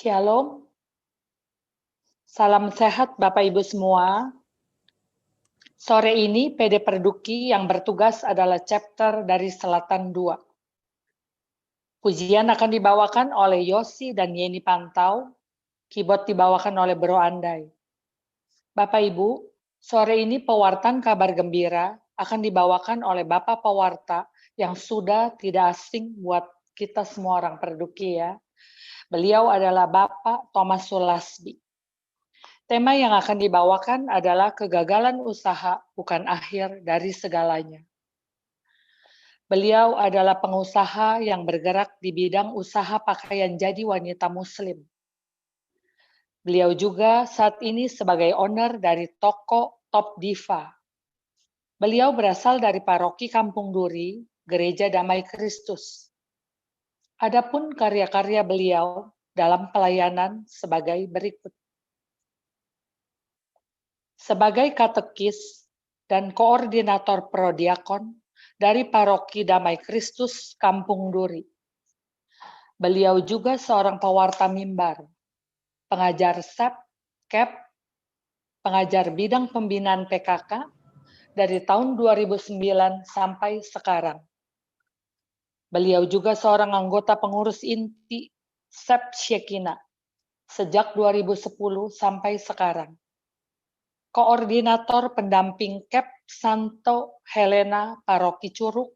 Shalom, salam sehat Bapak Ibu semua. Sore ini PD Perduki yang bertugas adalah chapter dari Selatan 2. Pujian akan dibawakan oleh Yosi dan Yeni Pantau, keyboard dibawakan oleh Bro Andai. Bapak Ibu, sore ini pewartaan kabar gembira akan dibawakan oleh Bapak Pewarta yang sudah tidak asing buat kita semua orang Perduki ya. Beliau adalah Bapak Thomas Sulasbi. Tema yang akan dibawakan adalah kegagalan usaha bukan akhir dari segalanya. Beliau adalah pengusaha yang bergerak di bidang usaha pakaian jadi wanita Muslim. Beliau juga saat ini sebagai owner dari toko Top Diva. Beliau berasal dari paroki Kampung Duri, Gereja Damai Kristus. Adapun karya-karya beliau dalam pelayanan sebagai berikut. Sebagai katekis dan koordinator prodiakon dari Paroki Damai Kristus Kampung Duri. Beliau juga seorang pewarta mimbar, pengajar SEP, KEP, pengajar bidang pembinaan PKK dari tahun 2009 sampai sekarang. Beliau juga seorang anggota pengurus inti SEP Syekina sejak 2010 sampai sekarang. Koordinator pendamping KEP Santo Helena Paroki Curug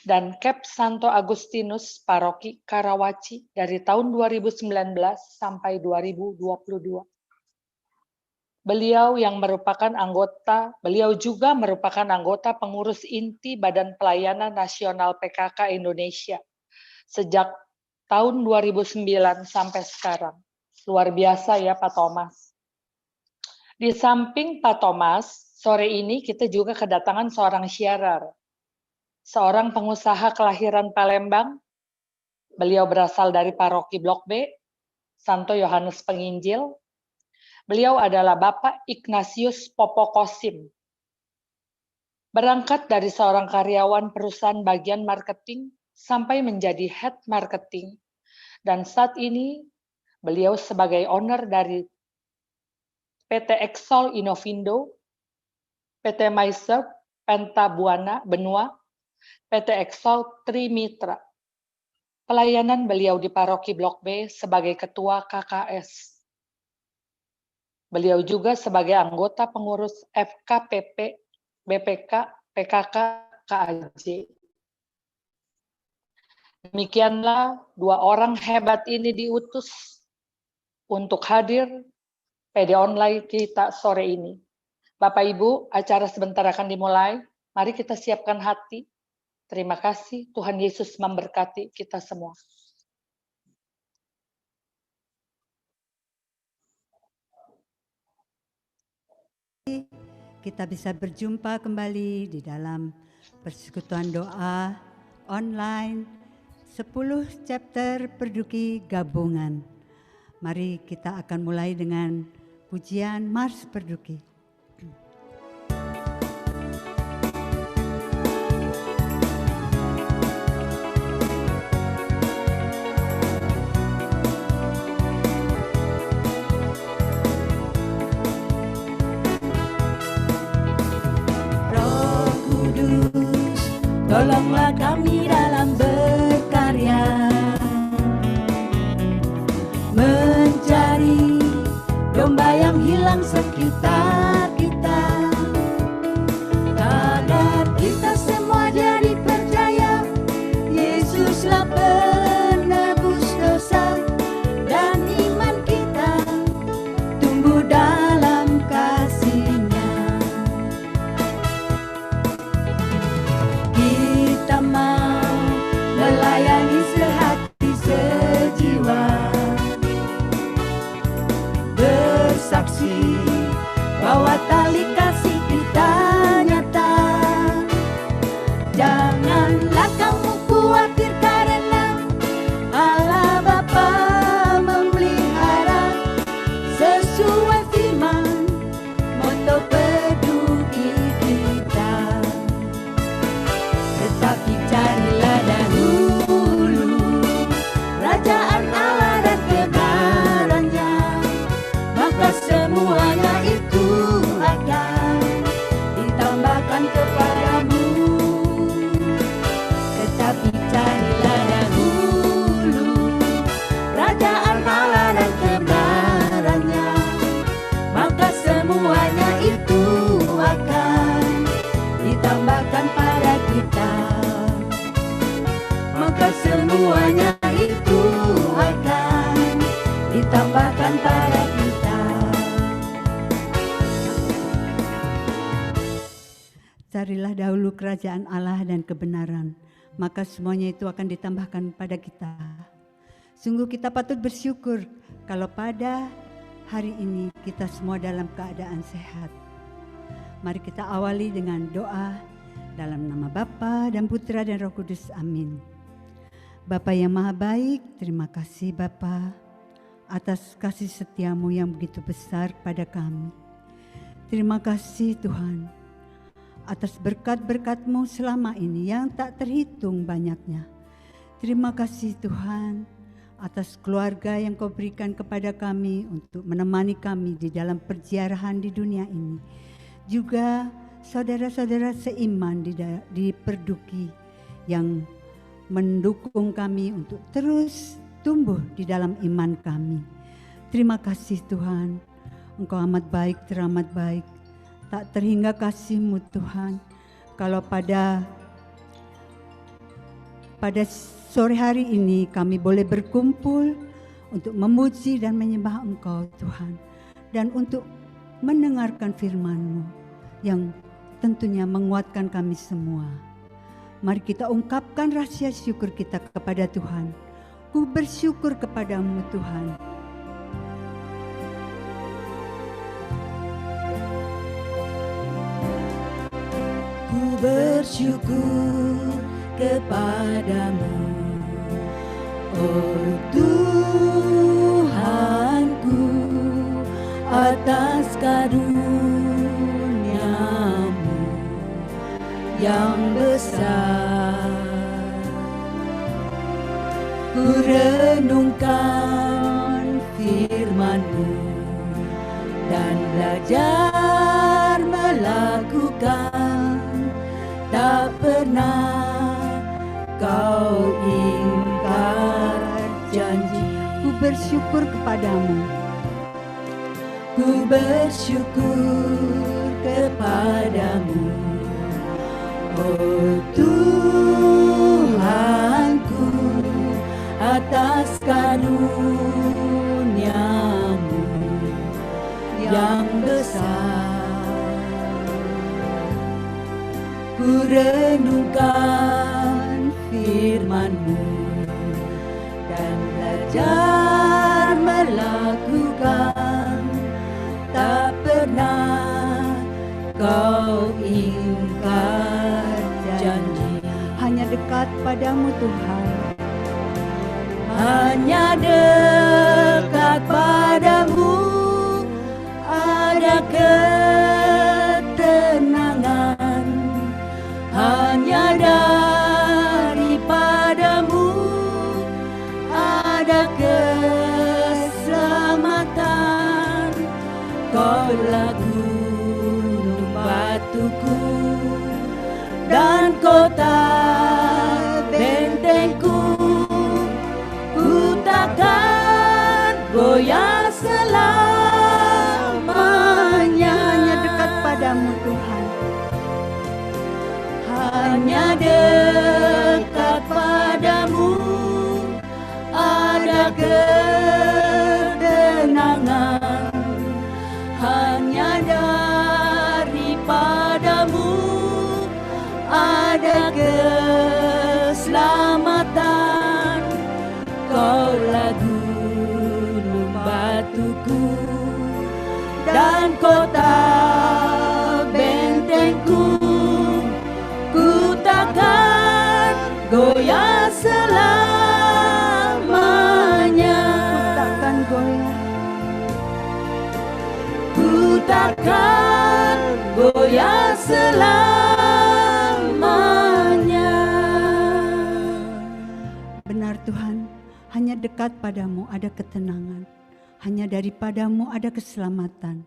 dan KEP Santo Agustinus Paroki Karawaci dari tahun 2019 sampai 2022. Beliau juga merupakan anggota pengurus inti Badan Pelayanan Nasional PKK Indonesia sejak tahun 2009 sampai sekarang. Luar biasa ya Pak Thomas. Di samping Pak Thomas, sore ini kita juga kedatangan seorang syarar, seorang pengusaha kelahiran Palembang. Beliau berasal dari Paroki Blok B, Santo Yohanes Penginjil. Beliau adalah Bapak Ignatius Popokosim. Berangkat dari seorang karyawan perusahaan bagian marketing sampai menjadi head marketing. Dan saat ini beliau sebagai owner dari PT Exol Innovindo, PT Myserv Penta Benua, PT Exol Trimitra. Pelayanan beliau di Paroki Blok B sebagai Ketua KKS. Beliau juga sebagai anggota pengurus FKPP, BPK, PKK, KAJ. Demikianlah dua orang hebat ini diutus untuk hadir PD online kita sore ini. Bapak Ibu, acara sebentar akan dimulai. Mari kita siapkan hati. Terima kasih, Tuhan Yesus memberkati kita semua. Kita bisa berjumpa kembali di dalam persekutuan doa online 10 chapter Perduki gabungan. Mari kita akan mulai dengan pujian Mars Perduki. Tolonglah kami dalam berkarya, mencari domba yang hilang sekitar kita, agar kita semua jadi percaya Yesuslah penebus dosa, dan iman kita tumbuh dalam kasih-Nya. Kita mau melayani sehati sejiwa, bersaksi bahwa ditambahkan pada kita. Carilah dahulu kerajaan Allah dan kebenaran, maka semuanya itu akan ditambahkan pada kita. Sungguh kita patut bersyukur kalau pada hari ini kita semua dalam keadaan sehat. Mari kita awali dengan doa dalam nama Bapa dan Putra dan Roh Kudus. Amin. Bapa yang Maha Baik, terima kasih Bapa atas kasih setiamu yang begitu besar pada kami. Terima kasih Tuhan atas berkat-berkat-Mu selama ini yang tak terhitung banyaknya. Terima kasih Tuhan atas keluarga yang Kau berikan kepada kami untuk menemani kami di dalam perziarahan di dunia ini. Juga saudara-saudara seiman di Perduki yang mendukung kami untuk terus tumbuh di dalam iman kami. Terima kasih Tuhan, Engkau amat baik, teramat baik. Tak terhingga kasih-Mu Tuhan. Kalau pada sore hari ini kami boleh berkumpul untuk memuji dan menyembah Engkau Tuhan. Dan untuk mendengarkan firman-Mu yang tentunya menguatkan kami semua. Mari kita ungkapkan rahasia syukur kita kepada Tuhan. Ku bersyukur kepadamu Tuhan. Ku bersyukur kepadamu, oh Tuhanku, atas karunia-Mu yang besar. Ku renungkan firman-Mu dan belajar melakukan. Tak pernah Kau ingkar janji. Ku bersyukur kepadamu. Ku bersyukur kepadamu, oh Tuhanku, atas karunia-Mu yang besar. Ku renungkan firman-Mu dan belajar melakukan. Tak pernah Kau ingkar janji. Hanya dekat padamu Tuhan. Hanya dekat padamu ada ketenangan. Hanya daripadamu ada keselamatan. Kaulah gunung batuku dan kota bentengku. Ku takkan goyah selamanya. Hanya dekat padamu Tuhan. Hanya dekat padamu ada ketenangan. Hanya daripadamu ada keselamatan. Kaulah gunung batuku dan kota bentengku. Ku takkan goyah selamanya. Ku takkan goyah selamanya. Benar Tuhan, hanya dekat padamu ada ketenangan. Hanya daripadamu ada keselamatan.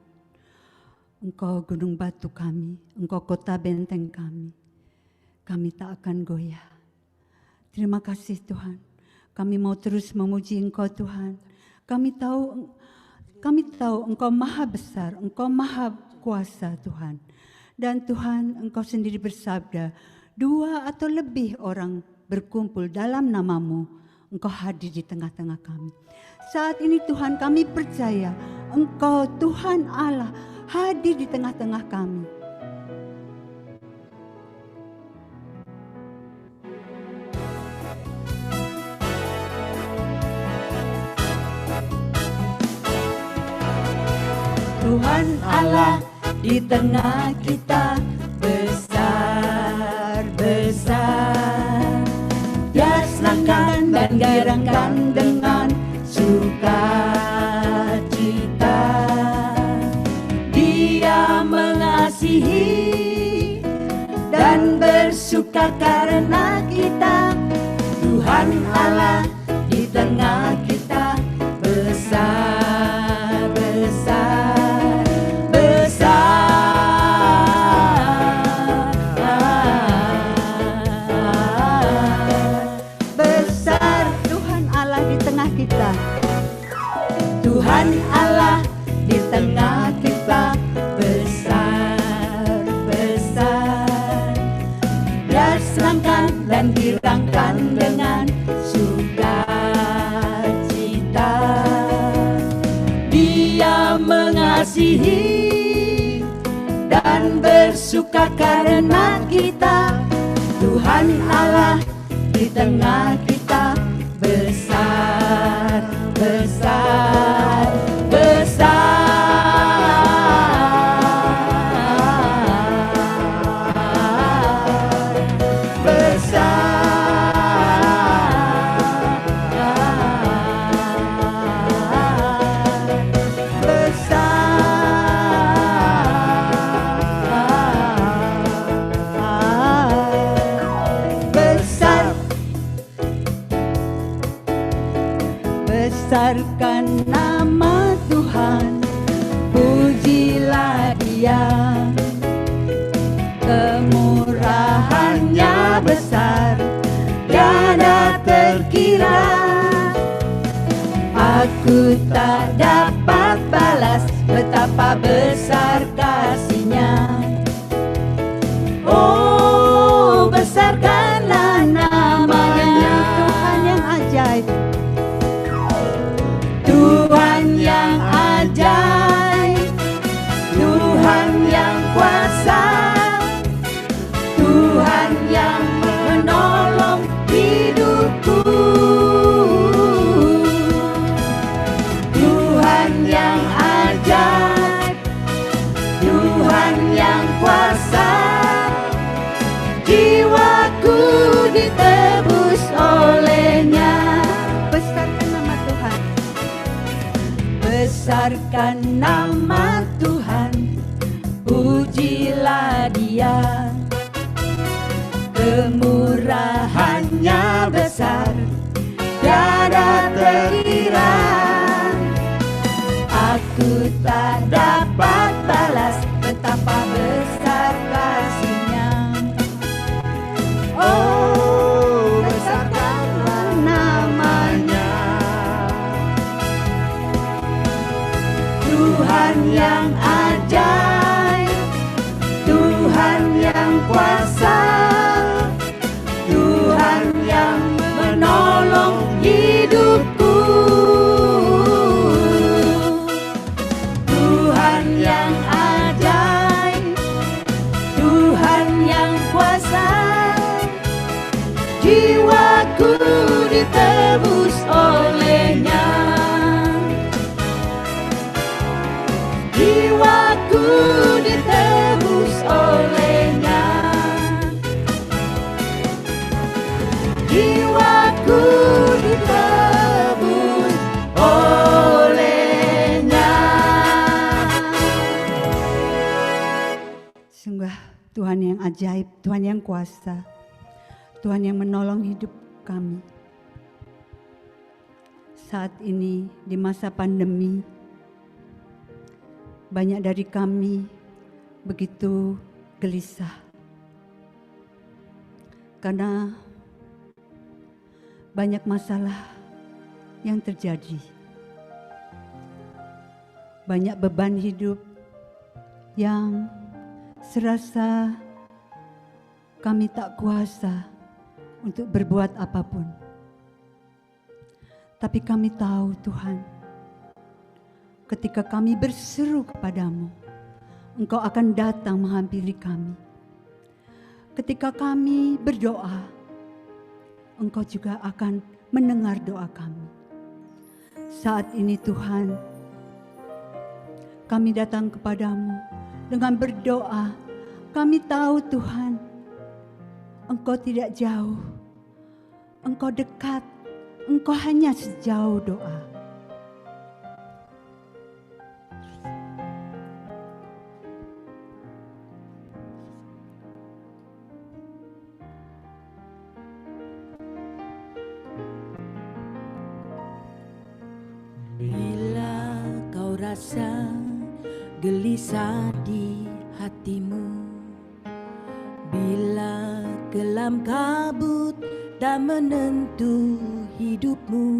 Engkau gunung batu kami, Engkau kota benteng kami. Kami tak akan goyah. Terima kasih Tuhan. Kami mau terus memuji Engkau Tuhan. Kami tahu Engkau maha besar, Engkau maha kuasa Tuhan. Dan Tuhan Engkau sendiri bersabda, 2 atau lebih orang berkumpul dalam nama-Mu, Engkau hadir di tengah-tengah kami. Saat ini Tuhan kami percaya Engkau Tuhan Allah hadir di tengah-tengah kami. Tuhan Allah di tengah kita besar-besar. Dia senangkan dan garangkan dengan sukacita. Dia mengasihi dan bersuka karena kita. Tuhan Allah di tengah kita besar-besar. Tuhan Allah di tengah kita besar-besar. Dia senangkan dan girangkan dengan sukacita. Dia mengasihi dan bersuka karena kita. Tuhan Allah di tengah kita besar, besar, besar. Besarkan nama Tuhan, pujilah Dia. Kemurahannya besar, tiada terkira. Aku tak dapat balas betapa besar kasih-Nya. Oh, besarkanlah namanya, Tuhan yang ajaib. Tuhan yang ajaib, Tuhan yang kuasa, Tuhan yang menolong hidupku. Tuhan yang ajaib, Tuhan yang kuasa, jiwaku ditebus oleh-Nya. Besarkan nama Tuhan, pujilah Dia. Kemurahannya besar, tiada terkira. Aku tak dapat balas betapa besar kasih-Nya. Oh, besarkanlah namanya. Tuhan yang ajaib, Tuhan yang kuasa, Tuhan yang menolong hidupku. Tuhan yang ajaib, Tuhan yang kuasa, jiwaku ditebus oleh-Nya. Jiwaku ditebus oleh-Nya. Jiwaku ditebus oleh-Nya. Sungguh Tuhan yang ajaib, Tuhan yang kuasa, Tuhan yang menolong hidup kami. Saat ini di masa pandemi, banyak dari kami begitu gelisah karena banyak masalah yang terjadi. Banyak beban hidup yang serasa kami tak kuasa untuk berbuat apapun. Tapi kami tahu Tuhan, ketika kami berseru kepadamu, Engkau akan datang menghampiri kami. Ketika kami berdoa, Engkau juga akan mendengar doa kami. Saat ini Tuhan, kami datang kepadamu dengan berdoa. Kami tahu Tuhan, Engkau tidak jauh, Engkau dekat, Engkau hanya sejauh doa. Bila kau rasa gelisah di hatimu, bila kelam kabut dan menentu hidupmu,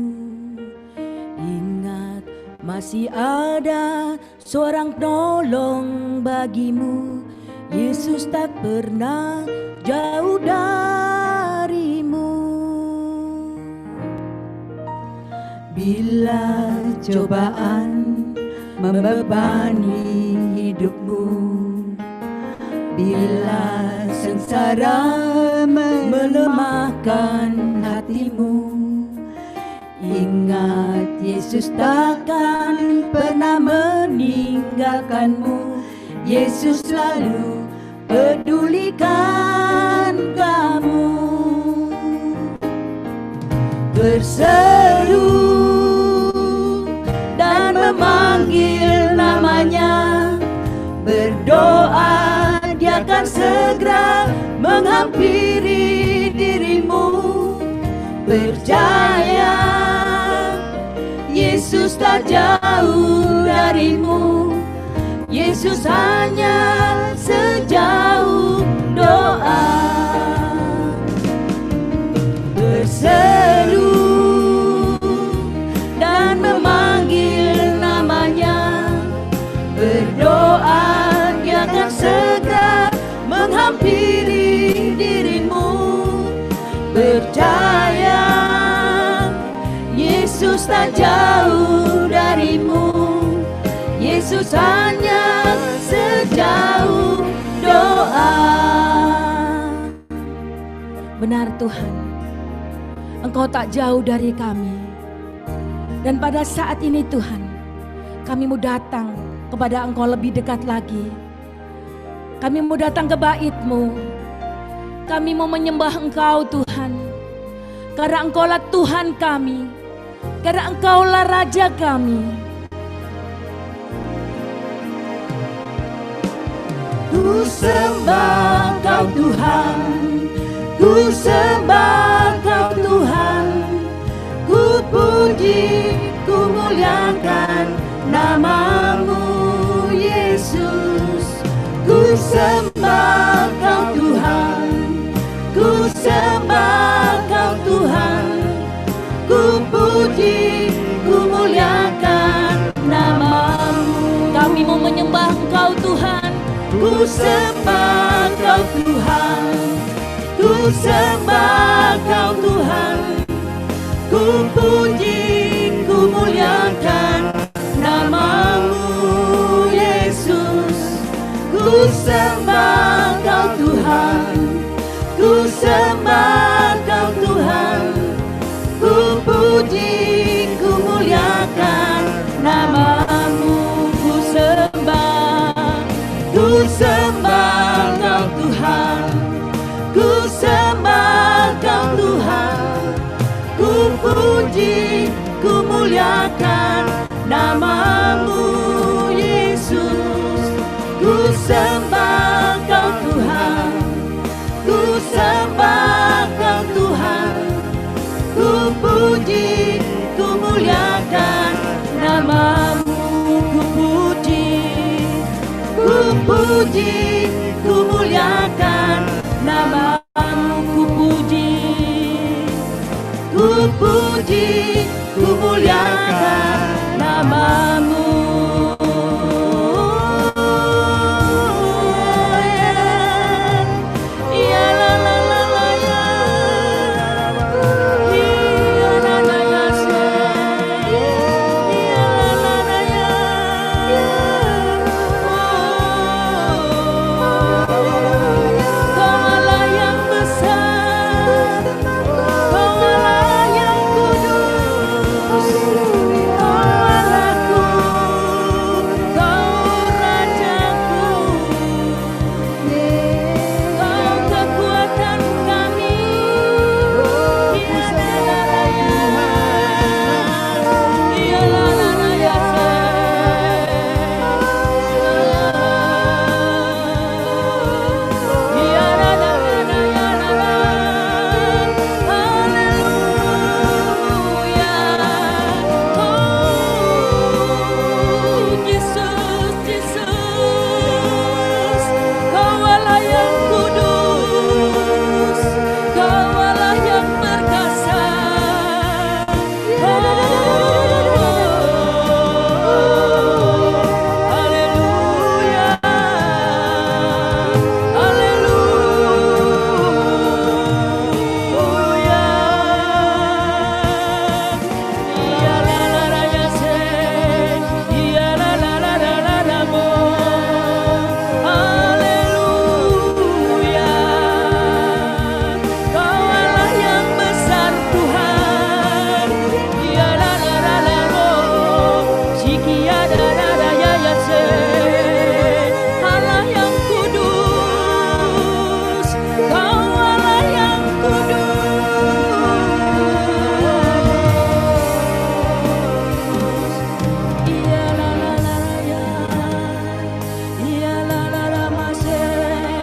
ingat masih ada seorang penolong bagimu. Yesus tak pernah jauh darimu. Bila cobaan membebani hidupmu, bila sengsara melemahkan hatimu, ingat Yesus takkan pernah meninggalkanmu. Yesus selalu pedulikan kamu. Berseru dan memanggil namanya, berdoa Dia akan segera menghampiri dirimu. Percaya Yesus tak jauh darimu. Yesus hanya sejauh doa. Berseru dan memanggil namanya, berdoa Dia akan segera menghampiri dirimu. Percaya Yesus tak jauh darimu. Yesus hanya sejauh doa. Benar Tuhan, Engkau tak jauh dari kami. Dan pada saat ini Tuhan, kami mau datang kepada Engkau lebih dekat lagi. Kami mau datang ke bait-Mu. Kami mau menyembah Engkau Tuhan. Karena Engkaulah Tuhan kami. Karena Engkaulah Raja kami. Ku sembah Kau Tuhan, ku sembah Kau Tuhan, ku puji, ku muliakan nama-Mu Yesus. Ku sembah Kau Tuhan, ku sembah Kau Tuhan, ku puji, ku muliakan nama-Mu. Kami mau menyembah Engkau Tuhan. Ku sembah Kau Tuhan, ku sembah Kau Tuhan, ku puji, ku muliakan nama-Mu Yesus. Ku sembah Kau Tuhan, ku sembah Kau Tuhan, ku puji, ku muliakan nama-Mu. Ku sembah Kau Tuhan, ku sembah Kau Tuhan, ku puji, ku muliakan nama-Mu Yesus. Ku sembah Kau Tuhan, ku sembah Kau Tuhan, ku puji, ku muliakan nama-Mu. Ku puji, ku muliakan nama-Mu. Ku puji, ku puji, ku muliakan nama-Mu. Allah yang kudus, Kau Allah yang kudus. Iya la la la ya, iya la la la masih.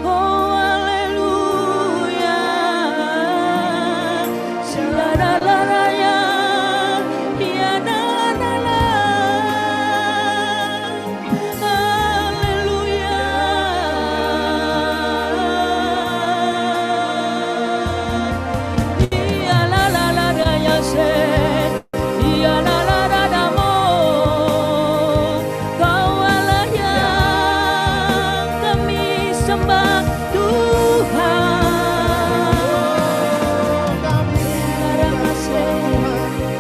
Oh haleluya, sia la la la ya, iya la la la. Haleluya. Iya la la la la ya se. Iya la la la la mo. Kau Allah yang kami sembah Tuhan. Ada masih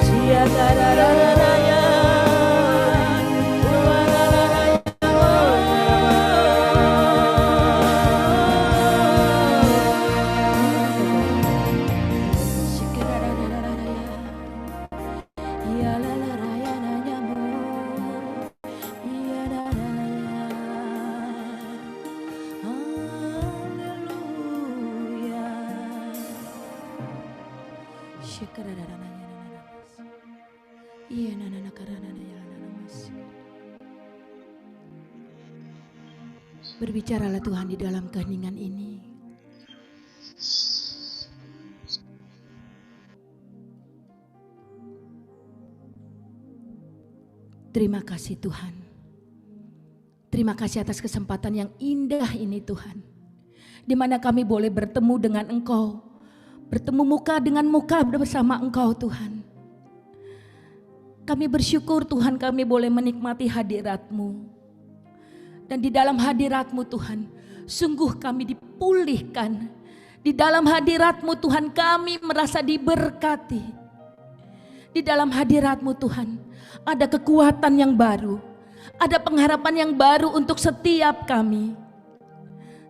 sia la la la la la ya. La la la la ya. Shikara la la la la ya. Iya la la la ya nanya mo. Iya la la la ya. Haleluya. Shikara la la la ya nanya mas. Iya nana nana karana ya nana mas. Berbicaralah Tuhan di dalam keheningan ini. Terima kasih Tuhan. Terima kasih atas kesempatan yang indah ini Tuhan. Di mana kami boleh bertemu dengan Engkau. Bertemu muka dengan muka bersama Engkau Tuhan. Kami bersyukur Tuhan kami boleh menikmati hadirat-Mu. Dan di dalam hadirat-Mu Tuhan, sungguh kami dipulihkan. Di dalam hadirat-Mu Tuhan kami merasa diberkati. Di dalam hadirat-Mu Tuhan, ada kekuatan yang baru, ada pengharapan yang baru untuk setiap kami.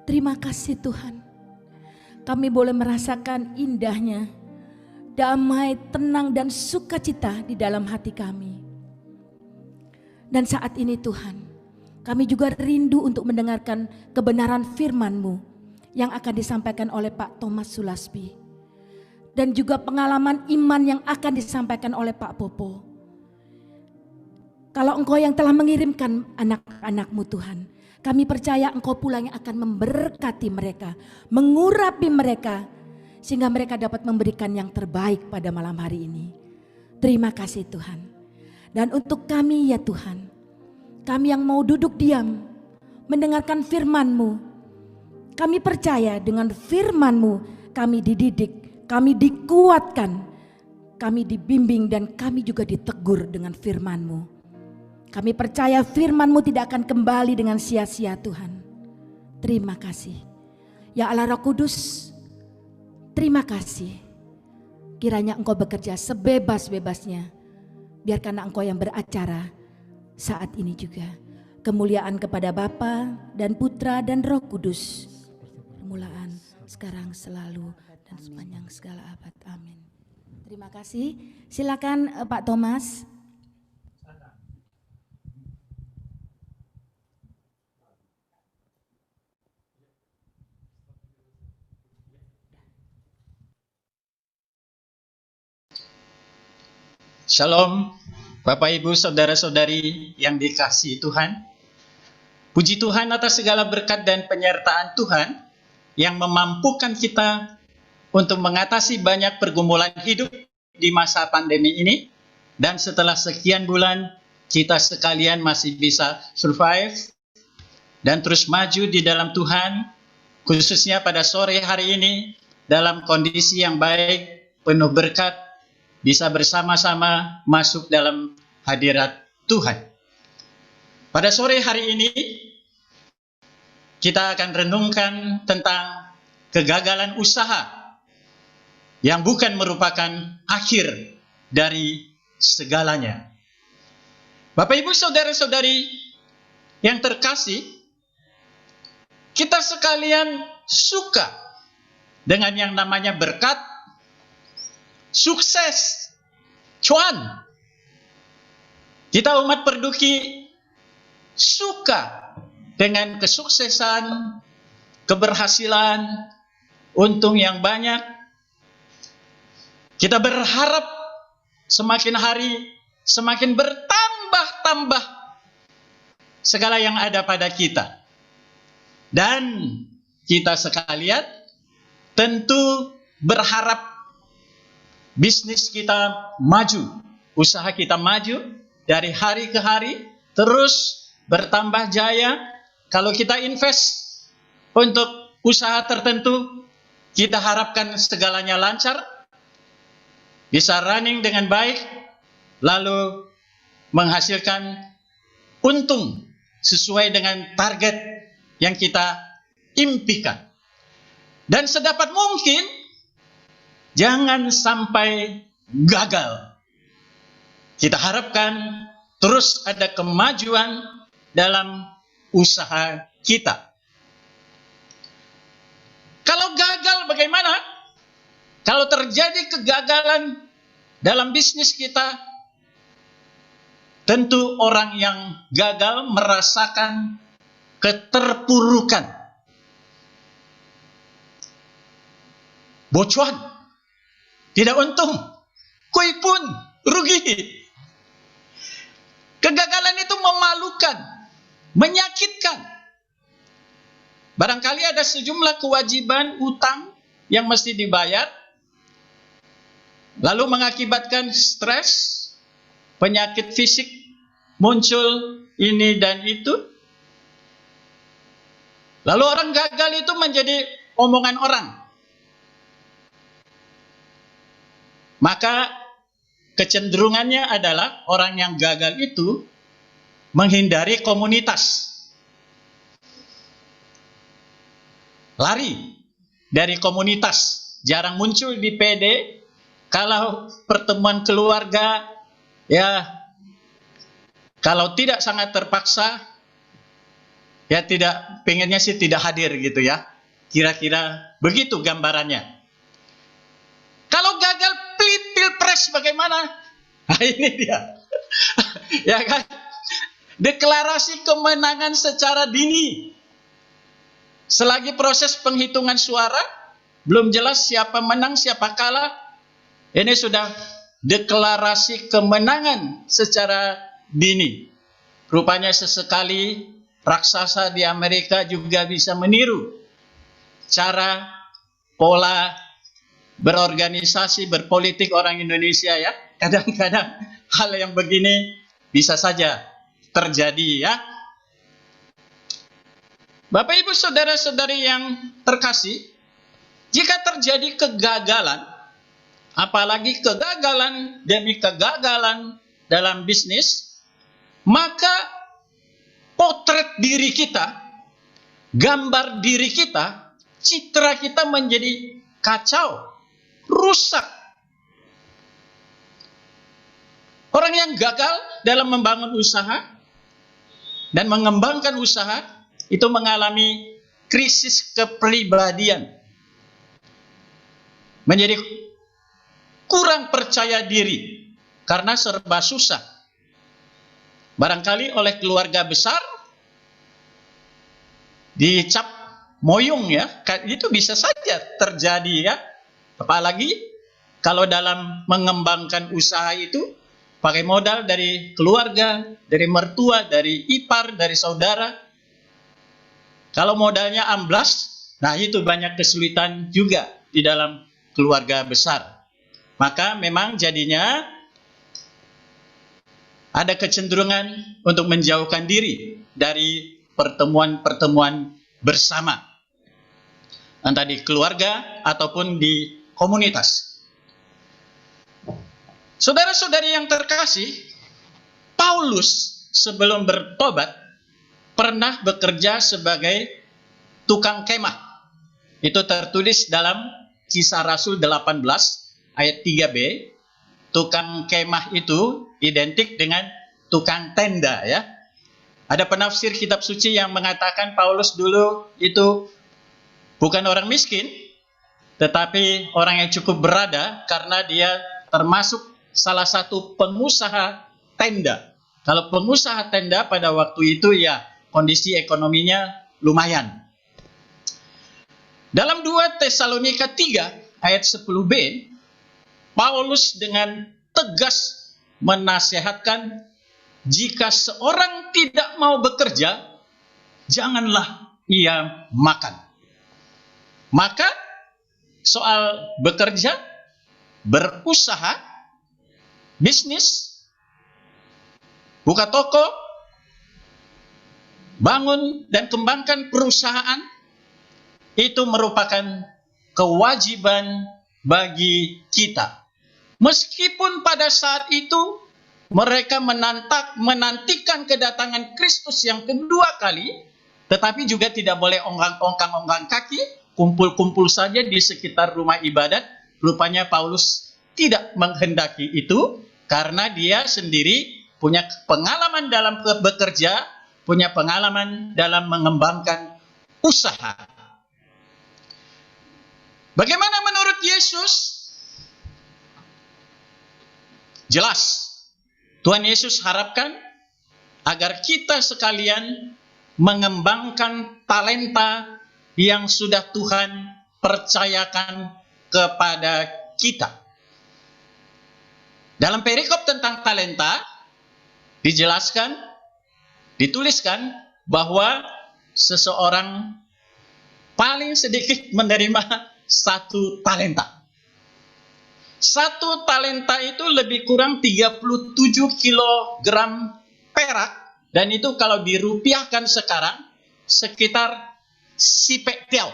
Terima kasih Tuhan. Kami boleh merasakan indahnya, damai, tenang dan sukacita di dalam hati kami. Dan saat ini Tuhan, kami juga rindu untuk mendengarkan kebenaran firman-Mu yang akan disampaikan oleh Pak Thomas Sulaspi. Dan juga pengalaman iman yang akan disampaikan oleh Pak Popo. Kalau Engkau yang telah mengirimkan anak-anak-Mu Tuhan, kami percaya Engkau pula yang akan memberkati mereka, mengurapi mereka, sehingga mereka dapat memberikan yang terbaik pada malam hari ini. Terima kasih Tuhan. Dan untuk kami ya Tuhan, kami yang mau duduk diam, mendengarkan firman-Mu, kami percaya dengan firman-Mu kami dididik, kami dikuatkan, kami dibimbing dan kami juga ditegur dengan firman-Mu. Kami percaya firman-Mu tidak akan kembali dengan sia-sia Tuhan. Terima kasih. Ya Allah Roh Kudus, terima kasih. Kiranya Engkau bekerja sebebas-bebasnya. Biarkanlah Engkau yang beracara saat ini juga. Kemuliaan kepada Bapa dan Putra dan Roh Kudus. Permulaan, sekarang, selalu, dan sepanjang segala abad. Amin. Terima kasih. Silakan Pak Thomas. Shalom, Bapak Ibu, Saudara-saudari yang dikasihi Tuhan. Puji Tuhan atas segala berkat dan penyertaan Tuhan yang memampukan kita untuk mengatasi banyak pergumulan hidup di masa pandemi ini. Dan setelah sekian bulan, kita sekalian masih bisa survive dan terus maju di dalam Tuhan, khususnya pada sore hari ini dalam kondisi yang baik, penuh berkat, bisa bersama-sama masuk dalam hadirat Tuhan. Pada sore hari ini, kita akan renungkan tentang kegagalan usaha yang bukan merupakan akhir dari segalanya. Bapak Ibu Saudara-saudari yang terkasih, kita sekalian suka dengan yang namanya berkat, sukses, cuan. Kita umat Perduki suka dengan kesuksesan, keberhasilan, untung yang banyak. Kita berharap semakin hari semakin bertambah-tambah segala yang ada pada kita. Dan kita sekalian tentu berharap bisnis kita maju, usaha kita maju dari hari ke hari, terus bertambah jaya. Kalau kita invest untuk usaha tertentu, kita harapkan segalanya lancar, bisa running dengan baik, lalu menghasilkan untung sesuai dengan target yang kita impikan. Dan sedapat mungkin, jangan sampai gagal. Kita harapkan terus ada kemajuan dalam usaha kita. Kalau gagal bagaimana? Kalau terjadi kegagalan dalam bisnis kita, tentu orang yang gagal merasakan keterpurukan, bocuan, tidak untung, kui pun rugi. Kegagalan itu memalukan, menyakitkan. Barangkali ada sejumlah kewajiban utang yang mesti dibayar, lalu mengakibatkan stres, penyakit fisik muncul ini dan itu. Lalu orang gagal itu menjadi omongan orang. Maka kecenderungannya adalah orang yang gagal itu menghindari komunitas. Lari dari komunitas, jarang muncul di PD. Kalau pertemuan keluarga, ya kalau tidak sangat terpaksa, ya tidak, pengennya sih tidak hadir gitu ya. Kira-kira begitu gambarannya. Kalau gagal pilpres bagaimana? Nah ini dia. Ya kan? Deklarasi kemenangan secara dini. Selagi proses penghitungan suara, belum jelas siapa menang, siapa kalah. Ini sudah deklarasi kemenangan secara dini. Rupanya sesekali raksasa di Amerika juga bisa meniru cara pola berorganisasi, berpolitik orang Indonesia ya. Kadang-kadang hal yang begini bisa saja terjadi ya. Bapak Ibu saudara-saudari yang terkasih, jika terjadi kegagalan, apalagi kegagalan demi kegagalan dalam bisnis, maka potret diri kita, gambar diri kita, citra kita menjadi kacau, rusak. Orang yang gagal dalam membangun usaha dan mengembangkan usaha itu mengalami krisis kepribadian, menjadi kurang percaya diri karena serba susah. Barangkali oleh keluarga besar dicap moyung ya, itu bisa saja terjadi ya. Apalagi kalau dalam mengembangkan usaha itu pakai modal dari keluarga, dari mertua, dari ipar, dari saudara. Kalau modalnya amblas, nah itu banyak kesulitan juga di dalam keluarga besar. Maka memang jadinya ada kecenderungan untuk menjauhkan diri dari pertemuan-pertemuan bersama, entah di keluarga ataupun di komunitas. Saudara-saudari yang terkasih, Paulus sebelum bertobat pernah bekerja sebagai tukang kemah. Itu tertulis dalam Kisah Rasul 18 ayat 3b. Tukang kemah itu identik dengan tukang tenda ya. Ada penafsir kitab suci yang mengatakan Paulus dulu itu bukan orang miskin, tetapi orang yang cukup berada karena dia termasuk salah satu pengusaha tenda Kalau pengusaha tenda pada waktu itu ya kondisi ekonominya lumayan. Dalam 2 Tesalonika 3 ayat 10b, Paulus dengan tegas menasihatkan, jika seorang tidak mau bekerja, janganlah ia makan. Maka soal bekerja, berusaha, bisnis, buka toko, bangun dan kembangkan perusahaan, itu merupakan kewajiban bagi kita. Meskipun pada saat itu mereka menantikan kedatangan Kristus yang kedua kali, tetapi juga tidak boleh ongkang-ongkang kaki, kumpul-kumpul saja di sekitar rumah ibadat. Rupanya Paulus tidak menghendaki itu, karena dia sendiri punya pengalaman dalam bekerja, punya pengalaman dalam mengembangkan usaha. Bagaimana menurut Yesus? Jelas, Tuhan Yesus harapkan agar kita sekalian mengembangkan talenta yang sudah Tuhan percayakan kepada kita. Dalam perikop tentang talenta, dijelaskan, dituliskan bahwa seseorang paling sedikit menerima 1 talenta. 1 talenta itu lebih kurang 37 kilogram perak, dan itu kalau dirupiahkan sekarang sekitar sipektiau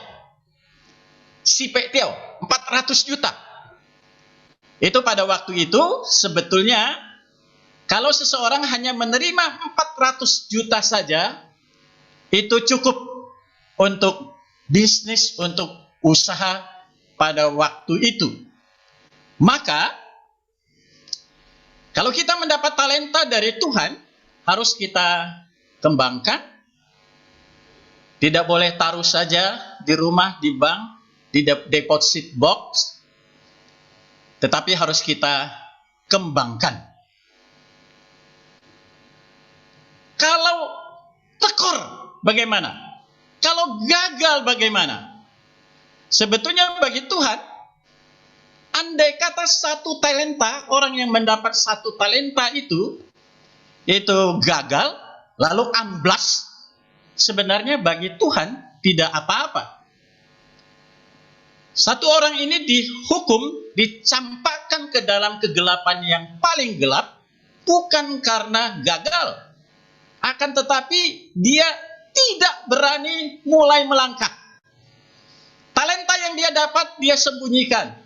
400 juta. Itu pada waktu itu sebetulnya kalau seseorang hanya menerima 400 juta saja, itu cukup untuk bisnis, untuk usaha pada waktu itu. Maka, kalau kita mendapat talenta dari Tuhan, harus kita kembangkan. Tidak boleh taruh saja di rumah, di bank, di deposit box, tetapi harus kita kembangkan. Kalau tekor, bagaimana? Kalau gagal, bagaimana? Sebetulnya bagi Tuhan, andai kata 1 talenta, orang yang mendapat 1 talenta itu gagal, lalu amblas, sebenarnya bagi Tuhan tidak apa-apa. 1 orang ini dihukum, dicampakkan ke dalam kegelapan yang paling gelap, bukan karena gagal, akan tetapi dia tidak berani mulai melangkah. Talenta yang dia dapat, dia sembunyikan.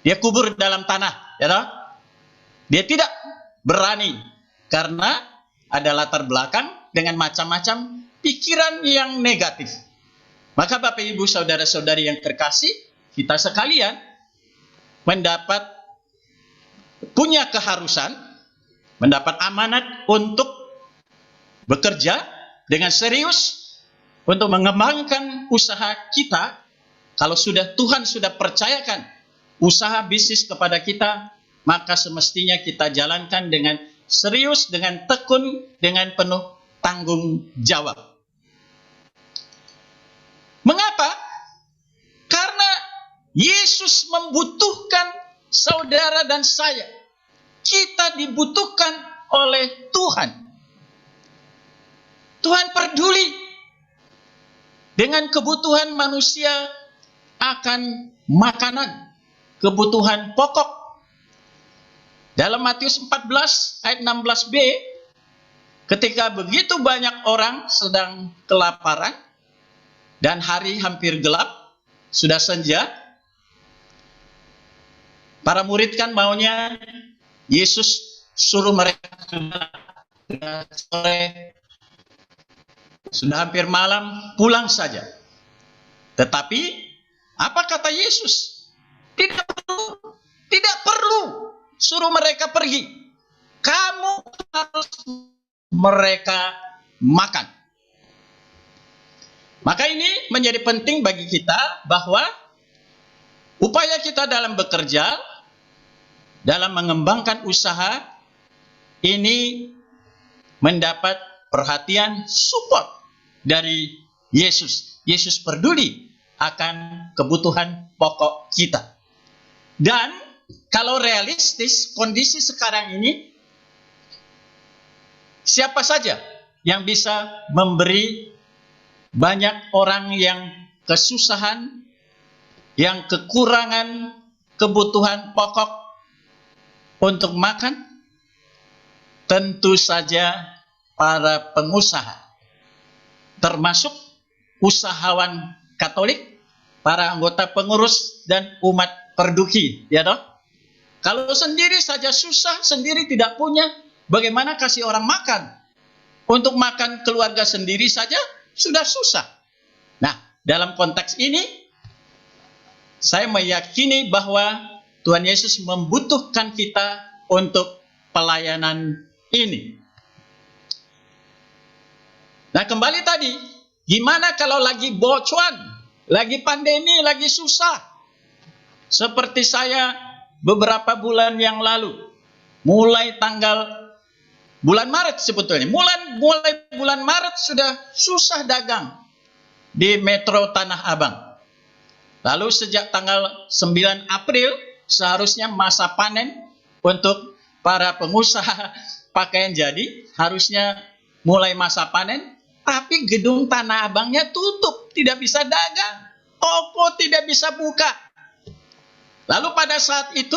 Dia kubur dalam tanah. Ya toh? Dia tidak berani. Karena ada latar belakang dengan macam-macam pikiran yang negatif. Maka Bapak Ibu Saudara-saudari yang terkasih, kita sekalian punya keharusan, mendapat amanat untuk bekerja dengan serius untuk mengembangkan usaha kita. Kalau Tuhan sudah percayakan usaha bisnis kepada kita, maka semestinya kita jalankan dengan serius, dengan tekun, dengan penuh tanggung jawab. Mengapa? Karena Yesus membutuhkan saudara dan saya. Kita dibutuhkan oleh Tuhan. Tuhan peduli dengan kebutuhan manusia akan makanan, kebutuhan pokok. Dalam Matius 14 ayat 16b, ketika begitu banyak orang sedang kelaparan dan hari hampir gelap, sudah senja, para murid kan maunya Yesus suruh mereka sudah hampir malam, pulang saja. Tetapi apa kata Yesus? Tidak perlu suruh mereka pergi. Kamu harus mereka makan. Maka ini menjadi penting bagi kita bahwa upaya kita dalam bekerja, dalam mengembangkan usaha, ini mendapat perhatian, support dari Yesus. Yesus peduli akan kebutuhan pokok kita. Dan kalau realistis, kondisi sekarang ini, siapa saja yang bisa memberi banyak orang yang kesusahan, yang kekurangan kebutuhan pokok untuk makan? Tentu saja para pengusaha, termasuk usahawan Katolik, para anggota pengurus dan umat Perduki, ya toh? Kalau sendiri saja susah, sendiri tidak punya, bagaimana kasih orang makan? Untuk makan keluarga sendiri saja sudah susah. Nah, dalam konteks ini, saya meyakini bahwa Tuhan Yesus membutuhkan kita untuk pelayanan ini. Nah, kembali tadi, gimana kalau lagi bocuan, lagi pandemi, lagi susah? Seperti saya beberapa bulan yang lalu, mulai tanggal bulan Maret sebetulnya, mulai bulan Maret sudah susah dagang di Metro Tanah Abang. Lalu sejak tanggal 9 April seharusnya masa panen untuk para pengusaha pakaian jadi, harusnya mulai masa panen, tapi gedung Tanah Abangnya tutup, tidak bisa dagang, toko tidak bisa buka. Lalu pada saat itu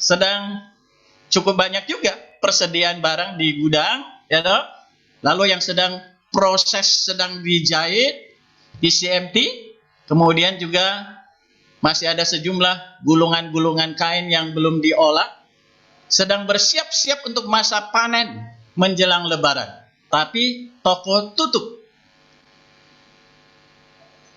sedang cukup banyak juga persediaan barang di gudang, ya toh? Lalu yang sedang proses sedang dijahit di CMT, kemudian juga masih ada sejumlah gulungan-gulungan kain yang belum diolah, sedang bersiap-siap untuk masa panen menjelang Lebaran. Tapi toko tutup.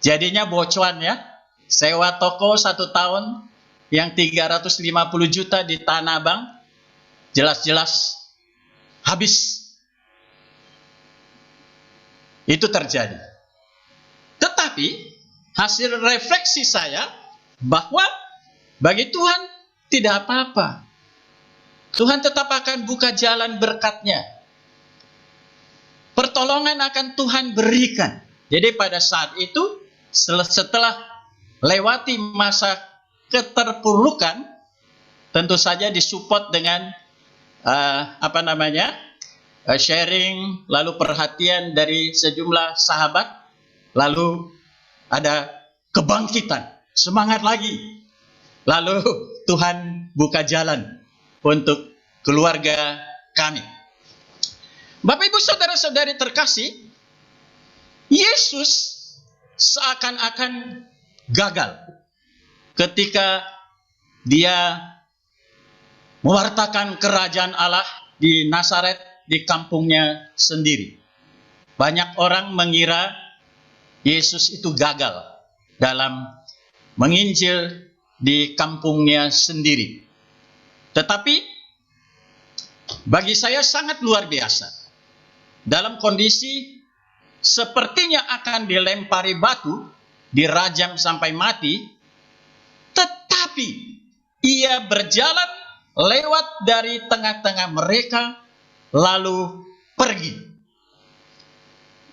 Jadinya bocuan ya. Sewa toko 1 tahun yang 350 juta di Tanah Abang, jelas-jelas habis. Itu terjadi. Tetapi hasil refleksi saya bahwa bagi Tuhan tidak apa-apa. Tuhan tetap akan buka jalan berkat-Nya. Pertolongan akan Tuhan berikan. Jadi pada saat itu, setelah lewati masa keterpurukan, tentu saja disupport dengan sharing, lalu perhatian dari sejumlah sahabat, lalu ada kebangkitan, semangat lagi. Lalu Tuhan buka jalan untuk keluarga kami. Bapak Ibu Saudara-saudari terkasih, Yesus seakan-akan gagal ketika Dia mewartakan kerajaan Allah di Nazaret, di kampungnya sendiri. Banyak orang mengira Yesus itu gagal dalam menginjil di kampungnya sendiri. Tetapi bagi saya sangat luar biasa. Dalam kondisi sepertinya akan dilempari batu, dirajam sampai mati, tetapi Ia berjalan lewat dari tengah-tengah mereka, lalu pergi.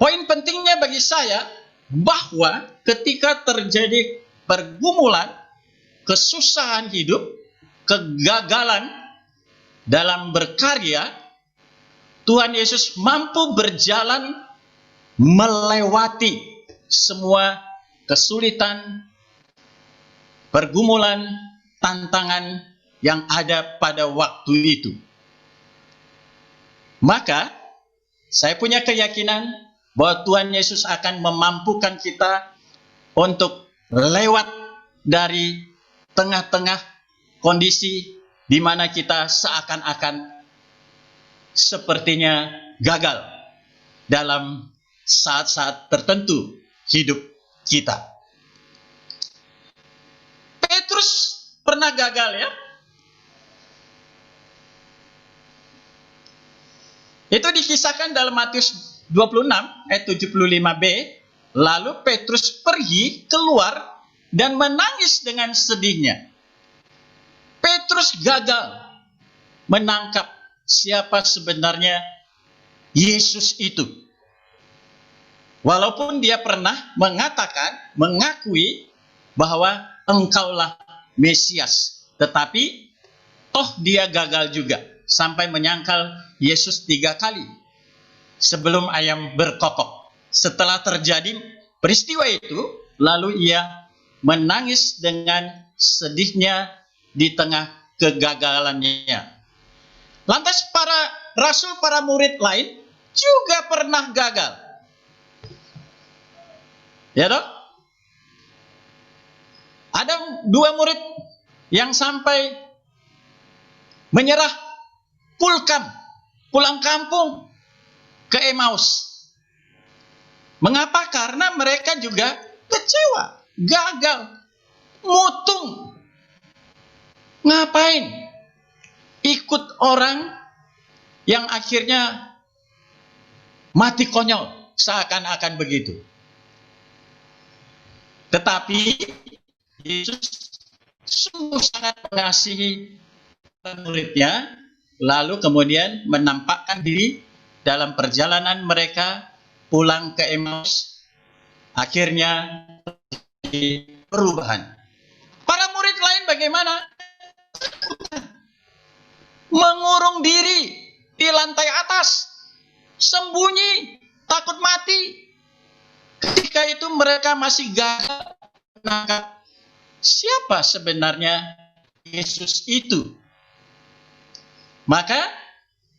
Poin pentingnya bagi saya, bahwa ketika terjadi pergumulan, kesusahan hidup, kegagalan dalam berkarya, Tuhan Yesus mampu berjalan melewati semua kesulitan, pergumulan, tantangan yang ada pada waktu itu. Maka, saya punya keyakinan bahwa Tuhan Yesus akan memampukan kita untuk lewat dari tengah-tengah kondisi di mana kita seakan-akan sepertinya gagal dalam saat-saat tertentu hidup kita. Petrus pernah gagal ya. Itu dikisahkan dalam Matius 26 ayat 75b. Lalu Petrus pergi keluar dan menangis dengan sedihnya. Petrus gagal menangkap siapa sebenarnya Yesus itu. Walaupun dia pernah mengakui bahwa engkaulah Mesias. Tetapi toh dia gagal juga. Sampai menyangkal Yesus 3 kali. Sebelum ayam berkokok. Setelah terjadi peristiwa itu, lalu ia menangis dengan sedihnya di tengah kegagalannya. Lantas para rasul, para murid lain juga pernah gagal. Ya toh? Ada 2 murid yang sampai menyerah pulang kampung ke Emmaus. Mengapa? Karena mereka juga kecewa, gagal, mutung. Ngapain ikut orang yang akhirnya mati konyol, seakan-akan begitu. Tetapi Yesus sungguh sangat mengasihi muridnya, lalu kemudian menampakkan diri dalam perjalanan mereka pulang ke Emmaus. Akhirnya terjadi perubahan. Para murid lain bagaimana? Mengurung diri di lantai atas, sembunyi, takut mati. Ketika itu mereka masih gagal menangkap siapa sebenarnya Yesus itu. Maka